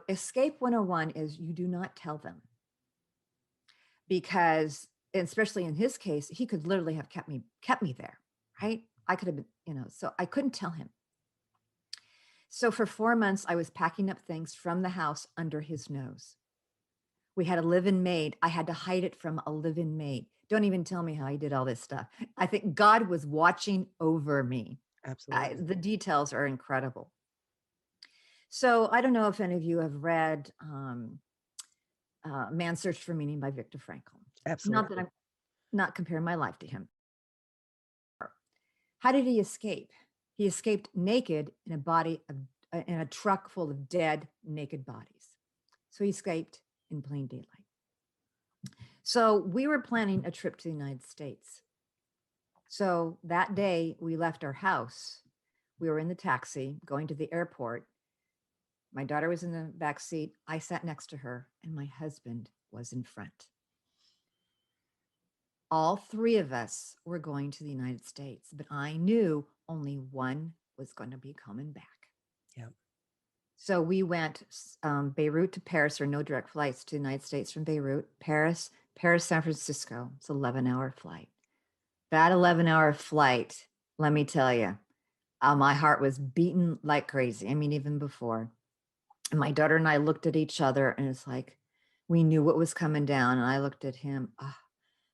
B: escape 101 is you do not tell them, because especially in his case, he could literally have kept me there, right? I could have been, so I couldn't tell him. So for 4 months, I was packing up things from the house under his nose. We had a live-in maid. I had to hide it from a live-in maid. Don't even tell me how he did all this stuff. I think God was watching over me.
A: Absolutely.
B: The details are incredible. So I don't know if any of you have read Man's Search for Meaning by Viktor Frankl. Not that
A: Absolutely.
B: I'm not comparing my life to him. How did he escape? He escaped naked in in a truck full of dead, naked bodies. So he escaped in plain daylight. So we were planning a trip to the United States. So that day we left our house. We were in the taxi going to the airport. My daughter was in the back seat. I sat next to her, and my husband was in front. All three of us were going to the United States, but I knew only one was going to be coming back.
A: Yeah.
B: So we went Beirut to Paris. There are no direct flights to the United States from Beirut. Paris, San Francisco. It's an 11-hour flight. That 11-hour flight, let me tell you, my heart was beating like crazy. I mean, even before. And my daughter and I looked at each other, and it's like we knew what was coming down. And I looked at him.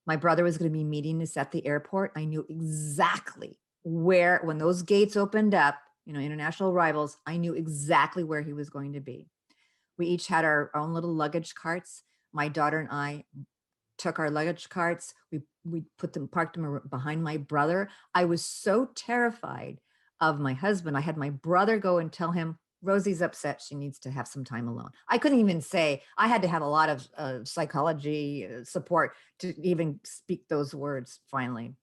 B: My brother was going to be meeting us at the airport. I knew exactly where, when those gates opened up, international arrivals, I knew exactly where he was going to be. We each had our own little luggage carts. My daughter and I took our luggage carts. We parked them behind my brother. I was so terrified of my husband. I had my brother go and tell him, Rosie's upset. She needs to have some time alone. I couldn't even say, I had to have a lot of psychology support to even speak those words finally.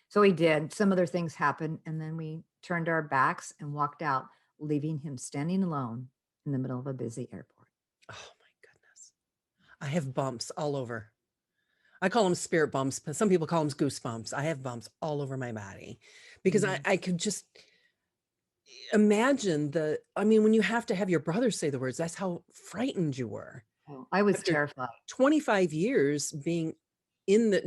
B: So we did. Some other things happened. And then we turned our backs and walked out, leaving him standing alone in the middle of a busy airport.
A: Oh my goodness. I have bumps all over. I call them spirit bumps, but some people call them goosebumps. I have bumps all over my body because I could just imagine when you have to have your brother say the words, that's how frightened you were.
B: Oh, I was
A: After
B: terrified.
A: 25 years being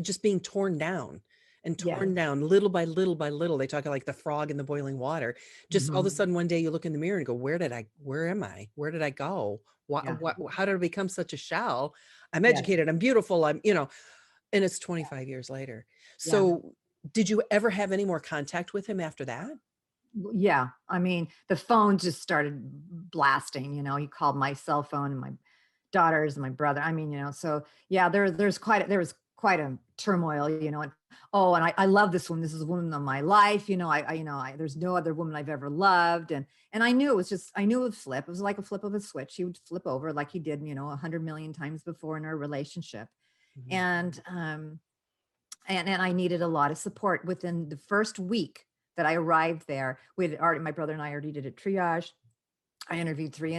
A: just being torn down and
B: Yeah.
A: torn down little by little by little. They talk like the frog in the boiling water. Just all of a sudden one day you look in the mirror and go, where am I? Where did I go?
B: Yeah.
A: How did I become such a shell? I'm
B: Yes.
A: educated. I'm beautiful. And it's 25 years later.
B: Yeah.
A: So did you ever have any more contact with him after that?
B: Yeah. I mean, the phone just started blasting, he called my cell phone and my daughters and my brother. I mean, so yeah, there was quite a turmoil, and I love this woman. This is the woman of my life. There's no other woman I've ever loved. And I knew it would flip. It was like a flip of a switch. He would flip over like he did, 100 million times before in our relationship.
A: Mhm.
B: And And I needed a lot of support within the first week that I arrived there. We had already, my brother and I already did a triage. I interviewed three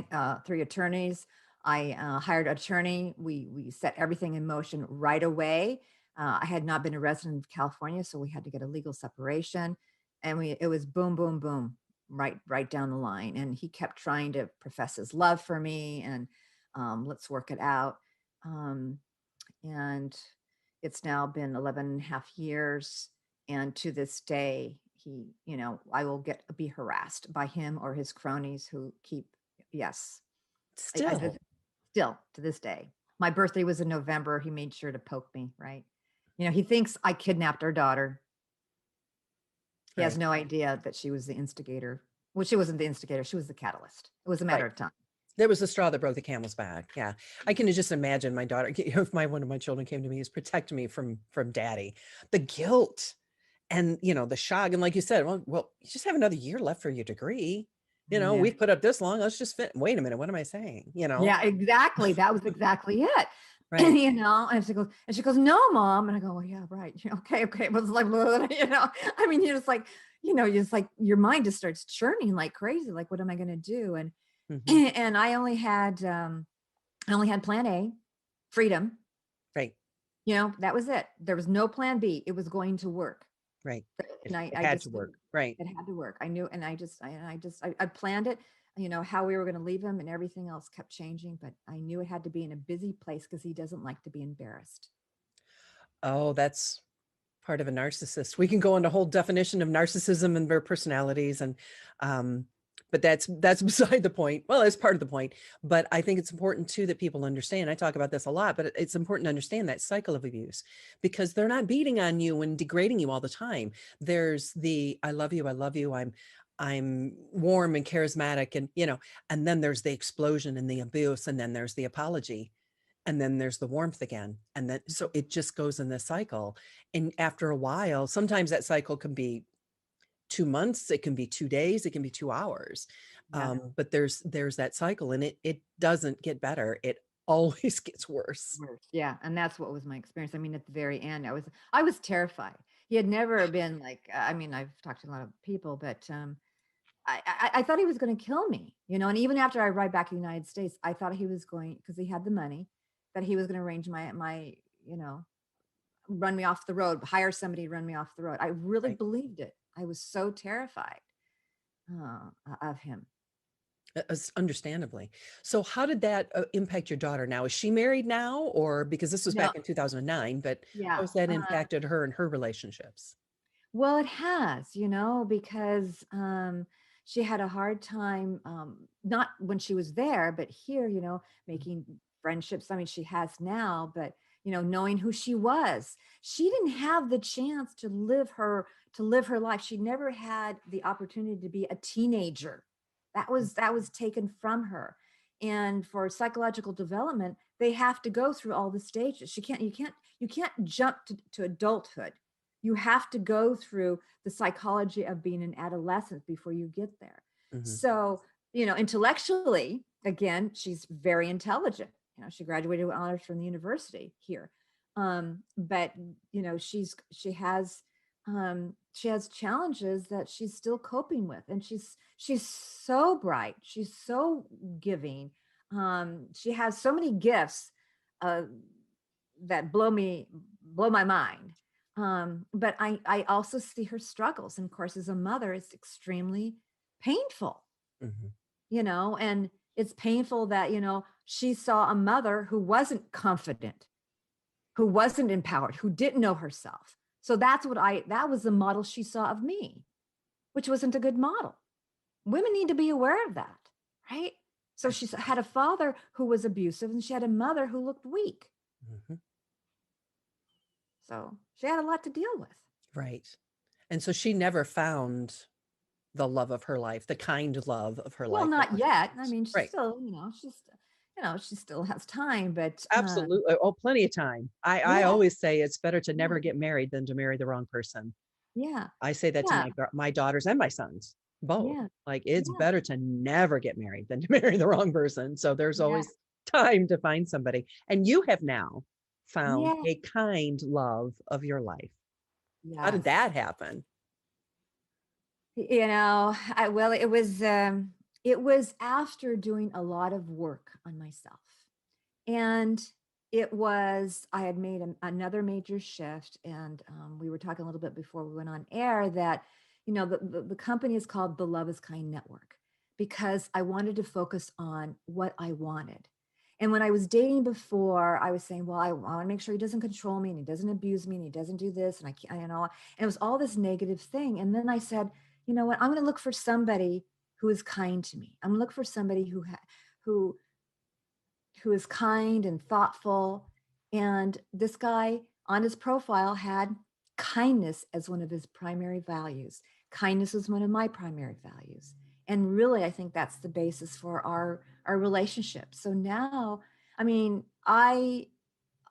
B: attorneys. I hired an attorney. We set everything in motion right away. I had not been a resident of California, so we had to get a legal separation, and it was boom, boom, boom, right down the line. And he kept trying to profess his love for me, and let's work it out. Um, and it's now been 11 and a half years, and to this day he, I will be harassed by him or his cronies who keep, yes,
A: Still,
B: still to this day. My birthday was in November. He made sure to poke me, right? He thinks I kidnapped our daughter. He has
A: right,
B: no idea that she was the instigator. Well, she wasn't the instigator, she was the catalyst. It was a matter
A: right.
B: of time.
A: There was the straw that broke the camel's back. Yeah, I can just imagine my daughter. If one of my children came to me, is protect me from daddy. The guilt and the shock, and like you said, well, you just have another year left for your degree.
B: Yeah.
A: We've put up this long. Let's just fit. Wait a minute. What am I saying?
B: Yeah, exactly. That was exactly it.
A: Right.
B: And she goes, no, mom. And I go, well, yeah, right. Okay. But it's like, I mean, you're just like, your mind just starts churning like crazy. Like, what am I going to do? And,
A: Hmm.
B: and I only had plan A, freedom.
A: Right.
B: That was it. There was no plan B. It was going to work.
A: Right.
B: And
A: It
B: I
A: had to
B: just
A: work. Right.
B: it had to work. I knew, and I planned it, how we were going to leave him, and everything else kept changing, but I knew it had to be in a busy place because he doesn't like to be embarrassed.
A: Oh, that's part of a narcissist. We can go into a whole definition of narcissism and their personalities, and but that's beside the point. Well, it's part of the point, but I think it's important too that people understand. I talk about this a lot, but it's important to understand that cycle of abuse, because they're not beating on you and degrading you all the time. There's the I love you, I'm warm and charismatic, and and then there's the explosion and the abuse, and then there's the apology, and then there's the warmth again, and then so it just goes in this cycle. And after a while, sometimes that cycle can be 2 months, it can be 2 days, it can be 2 hours.
B: Yeah.
A: But there's that cycle, and it doesn't get better, it always gets worse.
B: Worse. Yeah. And that's what was my experience. I mean, at the very end, I was terrified. He had never been like, I mean, I've talked to a lot of people, but I thought he was going to kill me, and even after I arrived back in the United States, I thought he was going, because he had the money, that he was going to arrange you know, run me off the road, hire somebody to run me off the road. I really
A: Right.
B: believed it. I was so terrified of him.
A: Understandably. So how did that impact your daughter now? Is she married now, or because this was
B: No,
A: back in 2009, but how
B: yeah.
A: has that impacted her and her relationships?
B: Well, it has, because she had a hard time, not when she was there, but here, making friendships. I mean, she has now, but knowing who she was, she didn't have the chance to live her life. She never had the opportunity to be a teenager. That was taken from her. And for psychological development, they have to go through all the stages. You can't jump to adulthood. You have to go through the psychology of being an adolescent before you get there.
A: Mhm.
B: So, intellectually, again, she's very intelligent. She graduated with honors from the university here. But she has challenges that she's still coping with, and she's so bright. She's so giving. She has so many gifts uh, that blow my mind. But I also see her struggles. And of course, as a mother, it's extremely painful,
A: Mhm.
B: and it's painful that, she saw a mother who wasn't confident, who wasn't empowered, who didn't know herself. So that was the model she saw of me, which wasn't a good model. Women need to be aware of that, right? So she had a father who was abusive, and she had a mother who looked weak.
A: Mhm.
B: So she had a lot to deal with.
A: Right. And so she never found the love of her life, the kind love of her
B: Well,
A: life that
B: not
A: was
B: yet. I
A: meant.
B: mean, she's
A: Right.
B: still, she still has time, but
A: Absolutely. Oh, plenty of time. I
B: yeah,
A: always say it's better to
B: yeah,
A: never get married than to marry the wrong person.
B: yeah,
A: I say that to
B: yeah,
A: my daughters and my sons, both.
B: yeah,
A: Like, it's
B: yeah,
A: better to never get married than to marry the wrong person. So there's
B: yeah,
A: always time to find somebody. And you have now found
B: Yeah.
A: a kind love of your life. How did
B: Yes.
A: that happen?
B: Well, it was after doing a lot of work on myself. And I had made another major shift. And we were talking a little bit before we went on air that, the company is called the Love is Kind Network because I wanted to focus on what I wanted. And when I was dating before, I was saying, well, I want to make sure he doesn't control me and he doesn't abuse me and he doesn't do this. And I can't, and it was all this negative thing. And then I said, you know what, I'm going to look for somebody who is kind to me. I'm going to look for somebody who who is kind and thoughtful. And this guy on his profile had kindness as one of his primary values. Kindness was one of my primary values. And really, I think that's the basis for our relationship. So now, I mean, I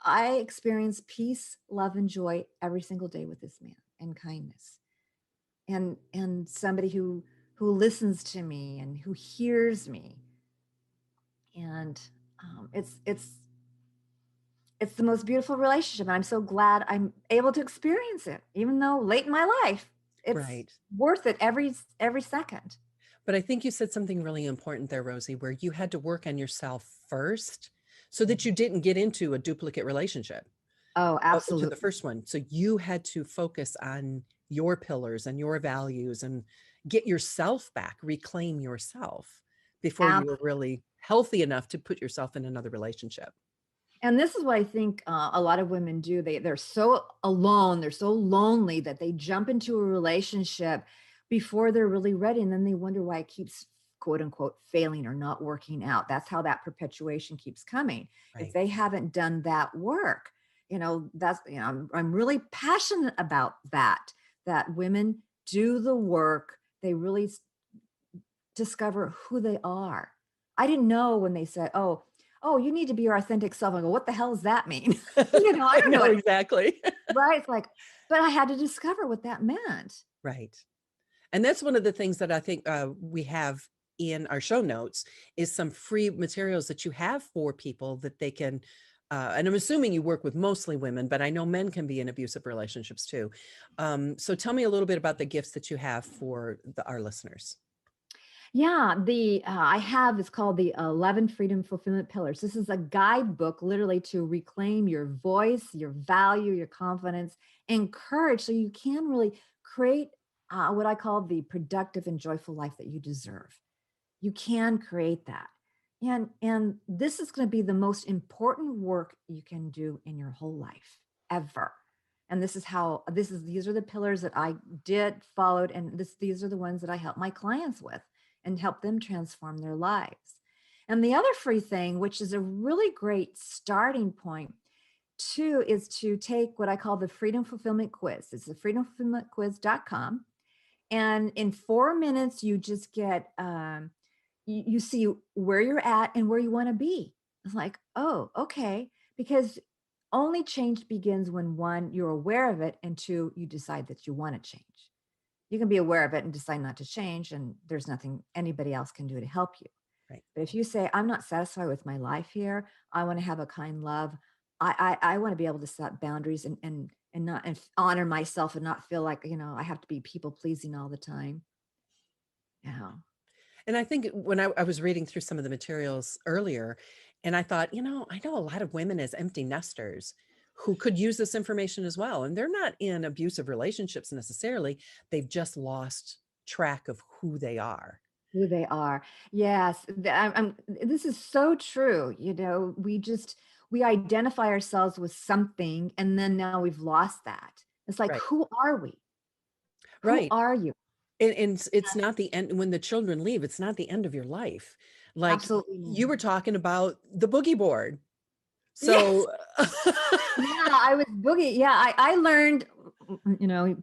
B: experience peace, love, and joy every single day with this man, and kindness. And somebody who listens to me and who hears me. And it's the most beautiful relationship, and I'm so glad I'm able to experience it, even though late in my life. It's
A: Right.
B: worth it every second.
A: But I think you said something really important there, Rosie, where you had to work on yourself first so that you didn't get into a duplicate relationship
B: Oh,
A: to the
B: absolutely.
A: first one. So you had to focus on your pillars and your values and get yourself back, reclaim yourself before you were really healthy enough to put yourself in another relationship.
B: And this is what I think a lot of women do. They're so alone, they're so lonely that they jump into a relationship before they're really ready, and then they wonder why it keeps quote unquote failing or not working out. That's how that perpetuation keeps coming. If
A: Right.
B: they haven't done that work, I'm really passionate about that. That women do the work. They really discover who they are. I didn't know when they said, "Oh, you need to be your authentic self." I go, "What the hell does that mean?" I
A: I
B: don't know
A: know
B: what,
A: exactly.
B: right? It's like, but I had to discover what that meant.
A: Right. And that's one of the things that I think we have in our show notes is some free materials that you have for people that they can, and I'm assuming you work with mostly women, but I know men can be in abusive relationships too. So tell me a little bit about the gifts that you have for our listeners.
B: Yeah, the I have it's called the 11 Freedom Fulfillment Pillars. This is a guidebook literally to reclaim your voice, your value, your confidence, and courage so you can really create what I call the productive and joyful life that you deserve. You can create that. And this is going to be the most important work you can do in your whole life ever. And these are the pillars that I did followed, and these are the ones that I help my clients with and help them transform their lives. And the other free thing, which is a really great starting point too, is to take what I call the Freedom Fulfillment Quiz. It's the freedomfulfillmentquiz.com. And in 4 minutes, you just get you see where you're at and where you want to be. It's like, oh, okay. Because only change begins when one, you're aware of it, and two, you decide that you want to change. You can be aware of it and decide not to change, and there's nothing anybody else can do to help you.
A: Right.
B: But if you say, I'm not satisfied with my life here, I want to have a kind love. I want to be able to set boundaries and not and honor myself and not feel like, I have to be people pleasing all the time. Yeah.
A: And I think when I was reading through some of the materials earlier, and I thought, I know a lot of women as empty nesters who could use this information as well. And they're not in abusive relationships necessarily. They've just lost track of who they are.
B: Who they are. Yes. This is so true. We identify ourselves with something, and then now we've lost that. It's like,
A: Right.
B: who are we? Who
A: Right.
B: are you?
A: And it's not the end when the children leave, it's not the end of your life. Like
B: Absolutely
A: you were
B: not.
A: talking about the boogie board.
B: Yes.
A: So
B: Yeah, I was boogie. Yeah, I learned,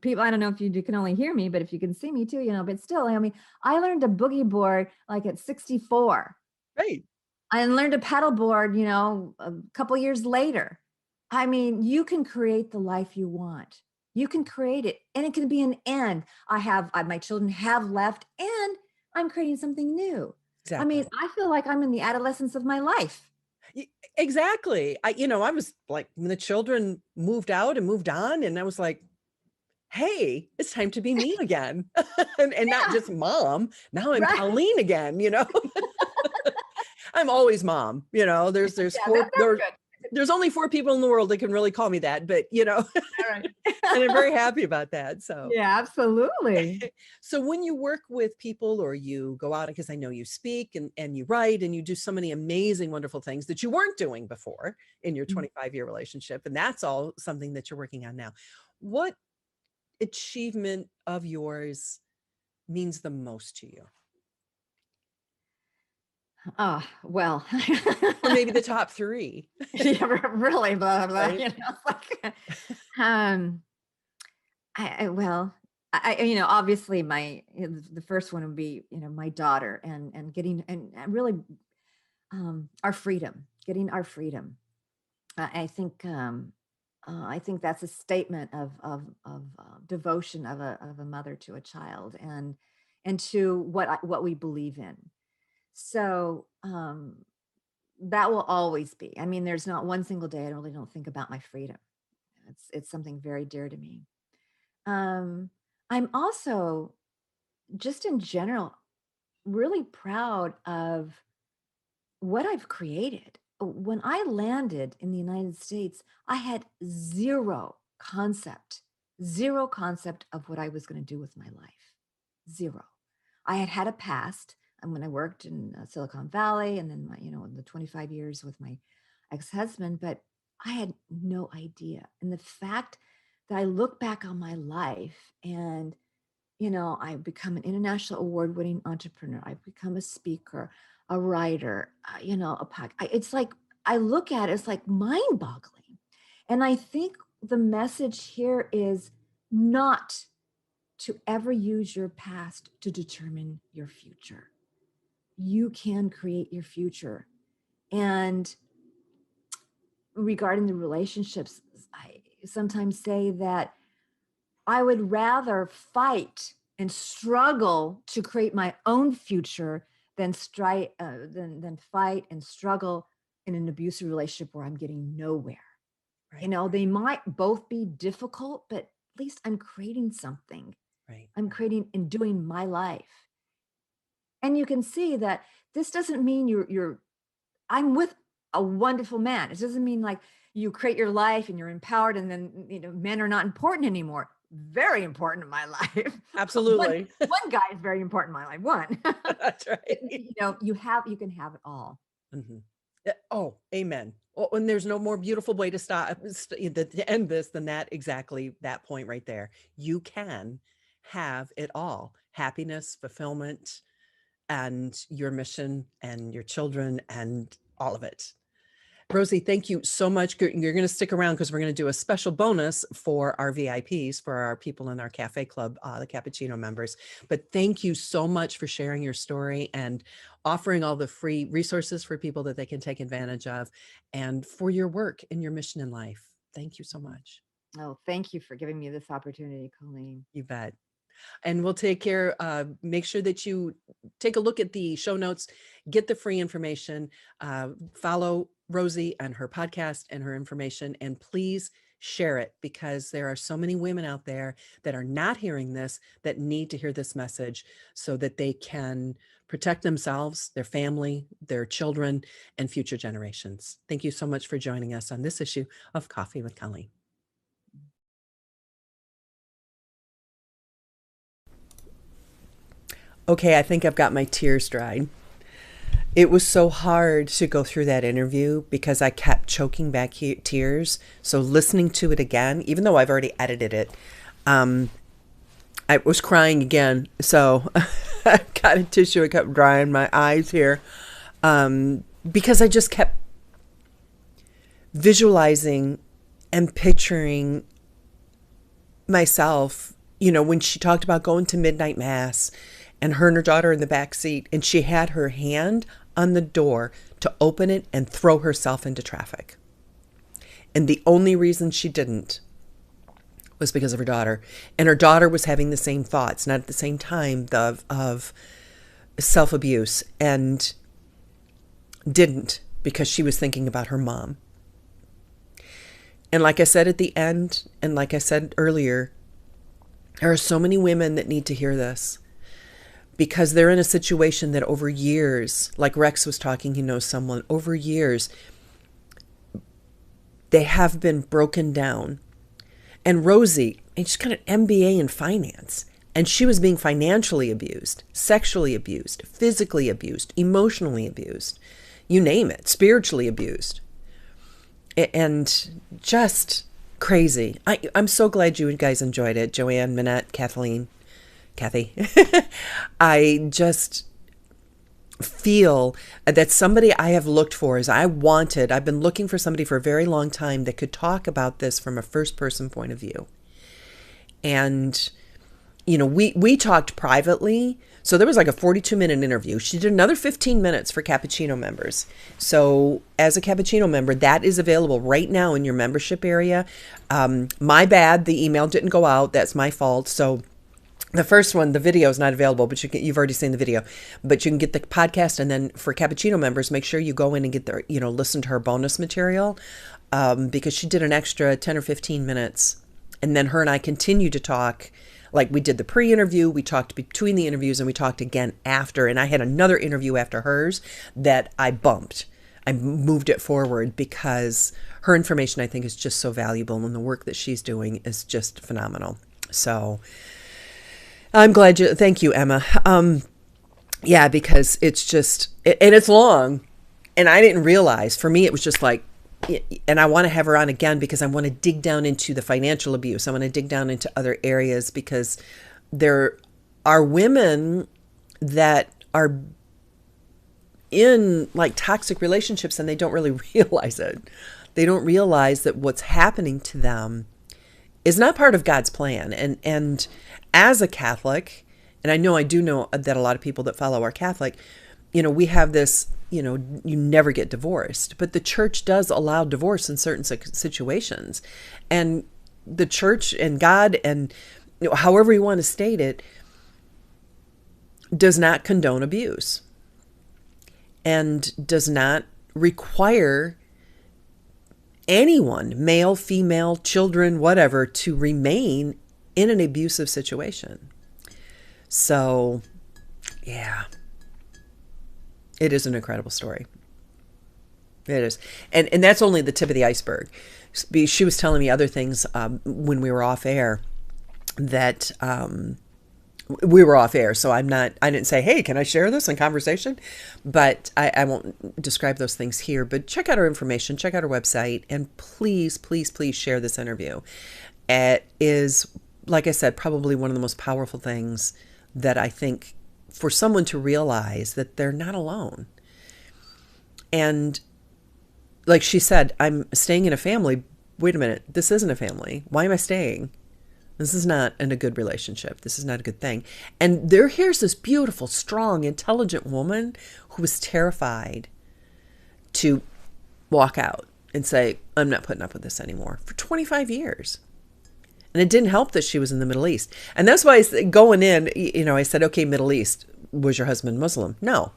B: people, I don't know if you can only hear me, but if you can see me too, but still, I mean, I learned a boogie board like at 64.
A: right.
B: I learned a pedal board, a couple years later. I mean, you can create the life you want. You can create it, and it can be an end. My children have left, and I'm creating something new. I mean,
A: Exactly.
B: I feel like I'm in the adolescence of my life.
A: Exactly. I was like, when the children moved out and moved on, and I was like, hey, it's time to be me again. And not
B: Yeah,
A: just mom. Now I'm
B: right.
A: Colleen again. I'm always mom. There's
B: Yeah,
A: four
B: that's good.
A: there's only four people in the world that can really call me that, but
B: All right.
A: and I'm very happy about that. So
B: Yeah, absolutely.
A: so when you work with people or you go out, because I know you speak and you write and you do so many amazing, wonderful things that you weren't doing before in your 25-year relationship, and that's all something that you're working on now. What achievement of yours means the most to you?
B: Oh, well.
A: Or maybe the top three,
B: Yeah, really, blah, blah,
A: right?
B: it's like, um, well, obviously the first one would be, my daughter and getting and really, our freedom, getting our freedom. I think that's a statement of devotion of a mother to a child and to what we believe in. So, that will always be. I mean, there's not one single day I really don't think about my freedom. It's something very dear to me. Um, I'm also, just in general, really proud of what I've created. When I landed in the United States, I had zero concept of what I was going to do with my life. Zero. I had had a past, and when I worked in Silicon Valley, and then the 25 years with my ex-husband, but I had no idea. And the fact that I look back on my life and I've become an international award-winning entrepreneur. I've become a speaker, a writer, it's like I look at it, it's like mind-boggling. And I think the message here is not to ever use your past to determine your future. You can create your future. And regarding the relationships, I sometimes say that I would rather fight and struggle to create my own future than fight and struggle in an abusive relationship where I'm getting nowhere.
A: Right.
B: They might both be difficult, but at least I'm creating something.
A: Right.
B: I'm creating and doing my life. And you can see that this doesn't mean I'm with a wonderful man. It doesn't mean like you create your life and you're empowered and then, men are not important anymore. Very important in my life. One,
A: Absolutely.
B: one guy is very important in my life. One.
A: That's right.
B: You can have it all.
A: Mm-hmm. Oh, amen. Oh, and there's no more beautiful way to to end this than exactly that point right there. You can have it all: happiness, fulfillment, and your mission and your children and all of it. Rosie, thank you so much. You're going to stick around because we're going to do a special bonus for our VIPs, for our people in our cafe club, the Cappuccino members. But thank you so much for sharing your story and offering all the free resources for people that they can take advantage of, and for your work and your mission in life. Thank you so much.
B: Oh, thank you for giving me this opportunity, Colleen.
A: You bet. And we'll take care. Make sure that you take a look at the show notes, get the free information, follow Rosie and her podcast and her information, and please share it, because there are so many women out there that are not hearing this, that need to hear this message so that they can protect themselves, their family, their children, and future generations. Thank you so much for joining us on this issue of Coffee with Colleen. Okay, I think I've got my tears dried. It was so hard to go through that interview because I kept choking back tears. So listening to it again, even though I've already edited it, I was crying again. So I got a tissue. I kept drying my eyes here because I just kept visualizing and picturing myself, when she talked about going to midnight mass and her and her daughter in the back seat, and she had her hand on the door to open it and throw herself into traffic. And the only reason she didn't was because of her daughter. And her daughter was having the same thoughts, not at the same time, of self-abuse, and didn't. because she was thinking about her mom. And like I said at the end, and like I said earlier, there are so many women that need to hear this, because they're in a situation that over years, like Rex was talking, he knows someone, over years, they have been broken down. And Rosie, she's got an MBA in finance, and she was being financially abused, sexually abused, physically abused, emotionally abused, you name it, spiritually abused. And just crazy. I'm so glad you guys enjoyed it. Joanne, Minette, Kathy. I just feel that somebody I have looked for I've been looking for somebody for a very long time that could talk about this from a first person point of view. And, we talked privately. So there was like a 42-minute interview. She did another 15 minutes for Cappuccino members. So as a Cappuccino member, that is available right now in your membership area. My bad, the email didn't go out. That's my fault. So the first one, the video is not available, but you've already seen the video. But you can get the podcast, and then for Cappuccino members, make sure you go in and get their, listen to her bonus material, because she did an extra 10 or 15 minutes, and then her and I continued to talk. Like, we did the pre-interview, we talked between the interviews, and we talked again after. And I had another interview after hers that I bumped. I moved it forward because her information, I think, is just so valuable, and the work that she's doing is just phenomenal. So I'm glad thank you, Emma. Yeah, because it's just, and it's long, and I didn't realize. For me, it was just like, and I want to have her on again because I want to dig down into the financial abuse. I want to dig down into other areas, because there are women that are in like toxic relationships and they don't really realize it. They don't realize that what's happening to them is not part of God's plan. And as a Catholic, and I do know that a lot of people that follow are Catholic, we have this, you never get divorced, but the church does allow divorce in certain situations. And the church and God, and however you want to state it, does not condone abuse and does not require anyone, male, female, children, whatever, to remain in an abusive situation. So, yeah. It is an incredible story. It is. And that's only the tip of the iceberg. She was telling me other things when we were off air that we were off air. So I didn't say, hey, can I share this in conversation? But I won't describe those things here. But check out our information, check out our website, and please, please, please share this interview. It is, like I said, probably one of the most powerful things that I think, for someone to realize that they're not alone. And like she said, I'm staying in a family. Wait a minute, this isn't a family. Why am I staying? This is not in a good relationship. This is not a good thing. And here's this beautiful, strong, intelligent woman who was terrified to walk out and say, I'm not putting up with this anymore, for 25 years. And it didn't help that she was in the Middle East. And that's why going in, I said, okay, Middle East, was your husband Muslim? No,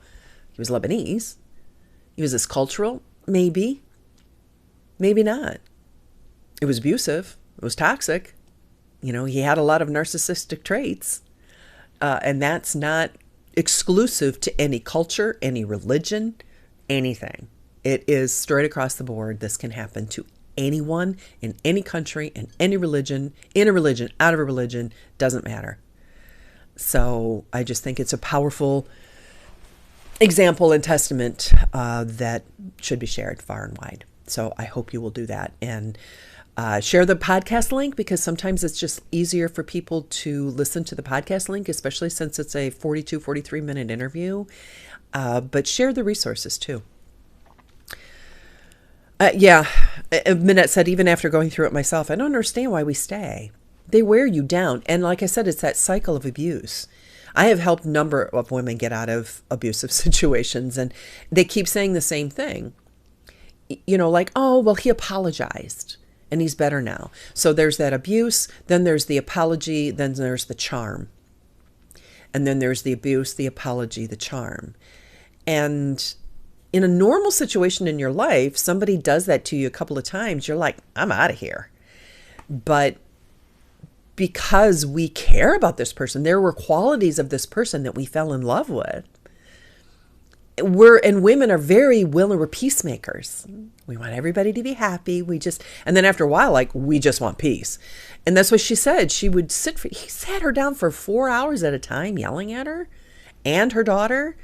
A: he was Lebanese. He was this cultural? Maybe. Maybe not. It was abusive. It was toxic. He had a lot of narcissistic traits. And that's not exclusive to any culture, any religion, anything. It is straight across the board. This can happen to anyone in any country, in any religion, in a religion, out of a religion, doesn't matter. So I just think it's a powerful example and testament that should be shared far and wide. So I hope you will do that and share the podcast link, because sometimes it's just easier for people to listen to the podcast link, especially since it's a 43-minute interview. But share the resources too. Yeah, Minette said, even after going through it myself, I don't understand why we stay. They wear you down. And like I said, it's that cycle of abuse. I have helped a number of women get out of abusive situations, and they keep saying the same thing. Like, oh, well, he apologized and he's better now. So there's that abuse, then there's the apology, then there's the charm. And then there's the abuse, the apology, the charm. And in a normal situation in your life, somebody does that to you a couple of times, you're like, I'm out of here. But because we care about this person, there were qualities of this person that we fell in love with. And women are very willing, we're peacemakers. We want everybody to be happy. And then after a while, like, we just want peace. And that's what she said. He sat her down for 4 hours at a time, yelling at her and her daughter.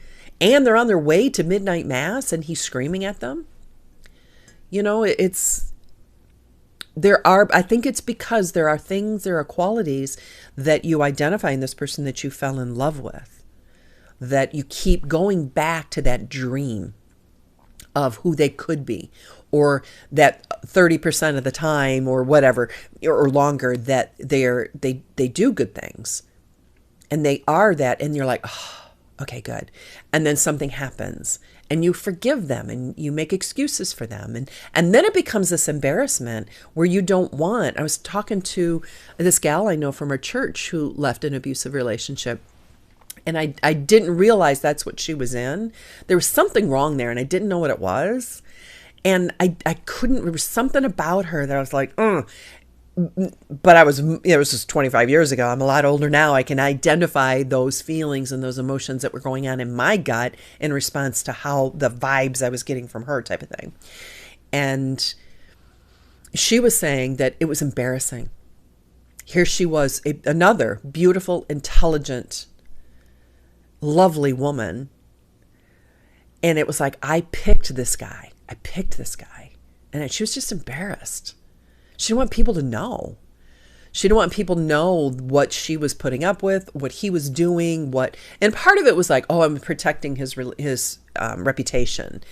A: And they're on their way to midnight mass and he's screaming at them. You know, I think it's because there are qualities that you identify in this person that you fell in love with, that you keep going back to that dream of who they could be, or that 30% of the time or whatever, or longer, that they do good things and they are that. And you're like, oh, okay, good. And then something happens and you forgive them and you make excuses for them. And then it becomes this embarrassment where you don't want. I was talking to this gal I know from her church who left an abusive relationship. And I didn't realize that's what she was in. There was something wrong there and I didn't know what it was. And I couldn't, there was something about her that I was like, but it was just 25 years ago. I'm a lot older now. I can identify those feelings and those emotions that were going on in my gut in response to how the vibes I was getting from her, type of thing. And she was saying that it was embarrassing. Here she was, another beautiful, intelligent, lovely woman. And it was like, I picked this guy. And she was just embarrassed. She didn't want people to know. She didn't want people to know what she was putting up with, what he was doing, and part of it was like, oh, I'm protecting his reputation.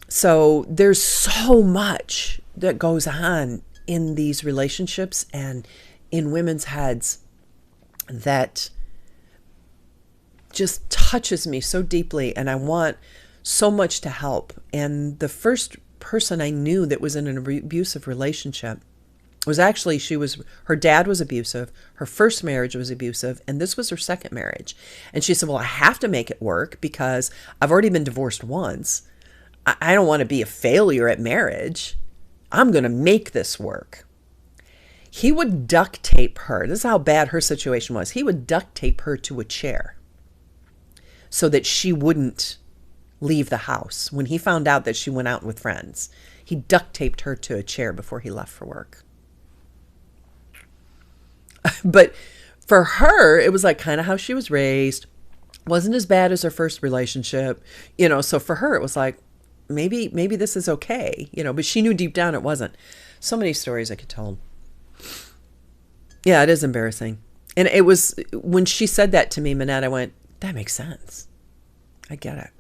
A: So there's so much that goes on in these relationships and in women's heads that just touches me so deeply, and I want so much to help. And the first person I knew that was in an abusive relationship was actually, her dad was abusive, her first marriage was abusive, and this was her second marriage. And she said, well, I have to make it work because I've already been divorced once. I don't want to be a failure at marriage. I'm going to make this work. He would duct tape her. This is how bad her situation was. He would duct tape her to a chair so that she wouldn't leave the house. When he found out that she went out with friends, he duct taped her to a chair before he left for work. But for her, it was like kind of how she was raised. Wasn't as bad as her first relationship, so for her it was like, maybe this is okay, but she knew deep down it wasn't. So many stories I could tell. Yeah, it is embarrassing. And it was, when she said that to me, Manette, I went, that makes sense. I get it.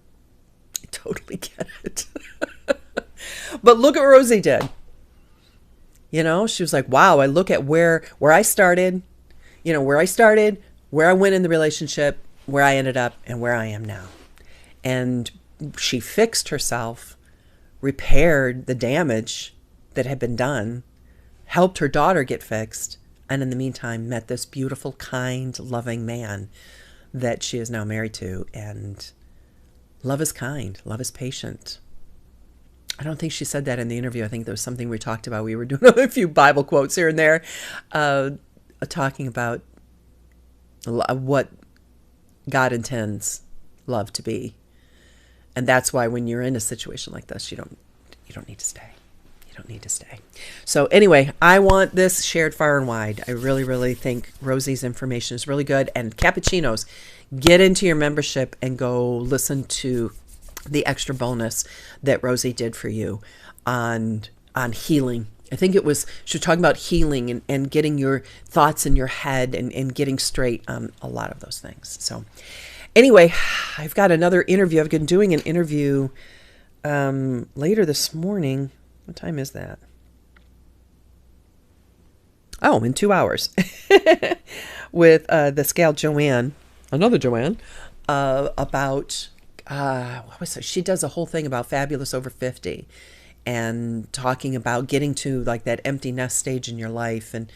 A: I totally get it. But look what Rosie did. She was like, wow, I look at where I started, where I went in the relationship, where I ended up, and where I am now. And she fixed herself, repaired the damage that had been done, helped her daughter get fixed, and in the meantime met this beautiful, kind, loving man that she is now married to. And love is kind, love is patient. I don't think she said that in the interview. I think there was something we talked about. We were doing a few Bible quotes here and there, talking about what God intends love to be. And that's why when you're in a situation like this, you don't need to stay. You don't need to stay. So anyway, I want this shared far and wide. I really, really think Rosie's information is really good. And Cappuccinos, get into your membership and go listen to the extra bonus that Rosie did for you on healing. I think she was talking about healing and getting your thoughts in your head and getting straight on a lot of those things. So anyway, I've got another interview. I've been doing an interview later this morning. What time is that? Oh, in 2 hours with this gal Joanne, another Joanne, about what was it? She does a whole thing about fabulous over 50 and talking about getting to like that empty nest stage in your life. And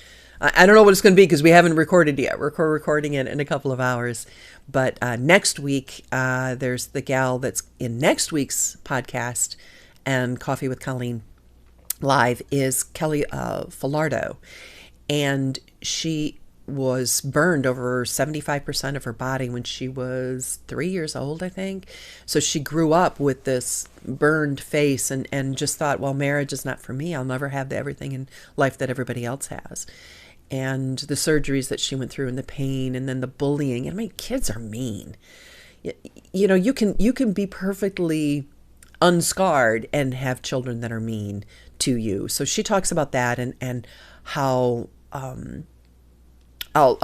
A: I don't know what it's going to be because we haven't recorded yet. We're recording it in a couple of hours. But next week, there's the gal that's in next week's podcast and Coffee with Colleen Live is Kelly Filardo. And she was burned over 75% of her body when she was 3 years old, I think. So she grew up with this burned face and just thought, well, marriage is not for me. I'll never have everything in life that everybody else has. And the surgeries that she went through and the pain and then the bullying. I mean, kids are mean. You know, you can be perfectly unscarred and have children that are mean to you. So she talks about that and how I'll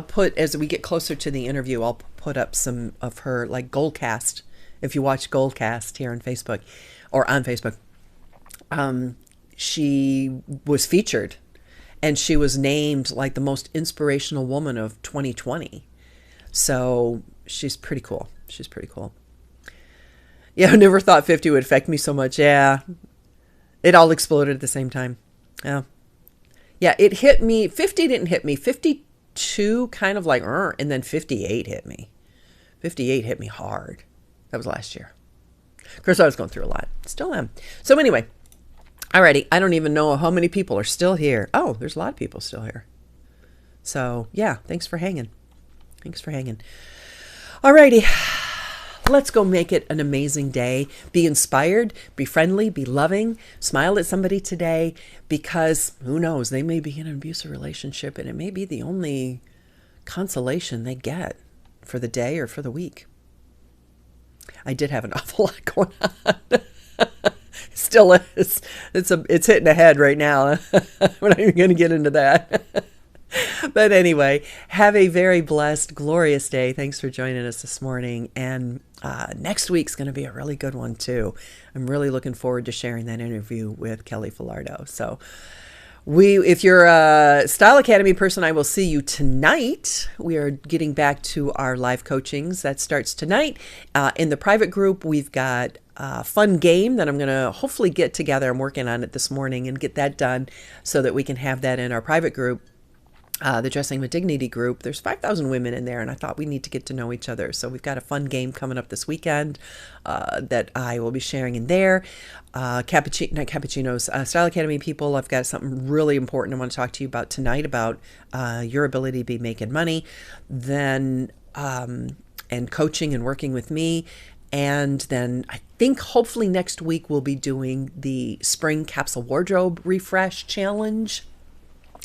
A: put, as we get closer to the interview, I'll put up some of her, like, Goldcast. If you watch Goldcast here on Facebook or on Facebook, she was featured and she was named like the most inspirational woman of 2020. So she's pretty cool. She's pretty cool. Yeah, I never thought 50 would affect me so much. Yeah. It all exploded at the same time. Yeah. Yeah, it hit me. 50 didn't hit me. 52 kind of like, and then 58 hit me. 58 hit me hard. That was last year. Of course, I was going through a lot. Still am. So anyway, alrighty. I don't even know how many people are still here. Oh, there's a lot of people still here. So yeah, thanks for hanging. Thanks for hanging. Alrighty. Let's go make it an amazing day. Be inspired, be friendly, be loving, smile at somebody today, because who knows, they may be in an abusive relationship and it may be the only consolation they get for the day or for the week. I did have an awful lot going on. Still is. It's hitting a head right now. We're not even going to get into that. But anyway, have a very blessed, glorious day. Thanks for joining us this morning. And next week's going to be a really good one, too. I'm really looking forward to sharing that interview with Kelly Filardo. So if you're a Style Academy person, I will see you tonight. We are getting back to our live coachings. That starts tonight. In the private group, we've got a fun game that I'm going to hopefully get together. I'm working on it this morning and get that done so that we can have that in our private group. The Dressing with Dignity group. There's 5,000 women in there, and I thought we need to get to know each other. So we've got a fun game coming up this weekend that I will be sharing in there. Style Academy people, I've got something really important I want to talk to you about tonight about your ability to be making money, then and coaching and working with me. And then I think hopefully next week we'll be doing the Spring Capsule Wardrobe Refresh Challenge.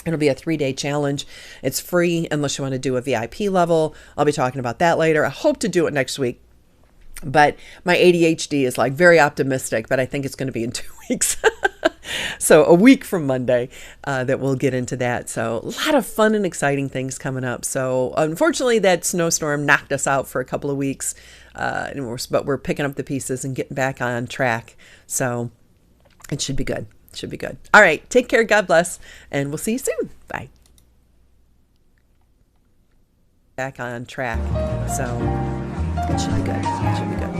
A: It'll be a 3-day challenge. It's free unless you want to do a VIP level. I'll be talking about that later. I hope to do it next week. But my ADHD is like very optimistic, but I think it's going to be in 2 weeks. So a week from Monday that we'll get into that. So a lot of fun and exciting things coming up. So unfortunately, that snowstorm knocked us out for a couple of weeks. But we're picking up the pieces and getting back on track. So it should be good. Should be good. All right. Take care. God bless. And we'll see you soon. Bye. Back on track. So it should be good. It should be good.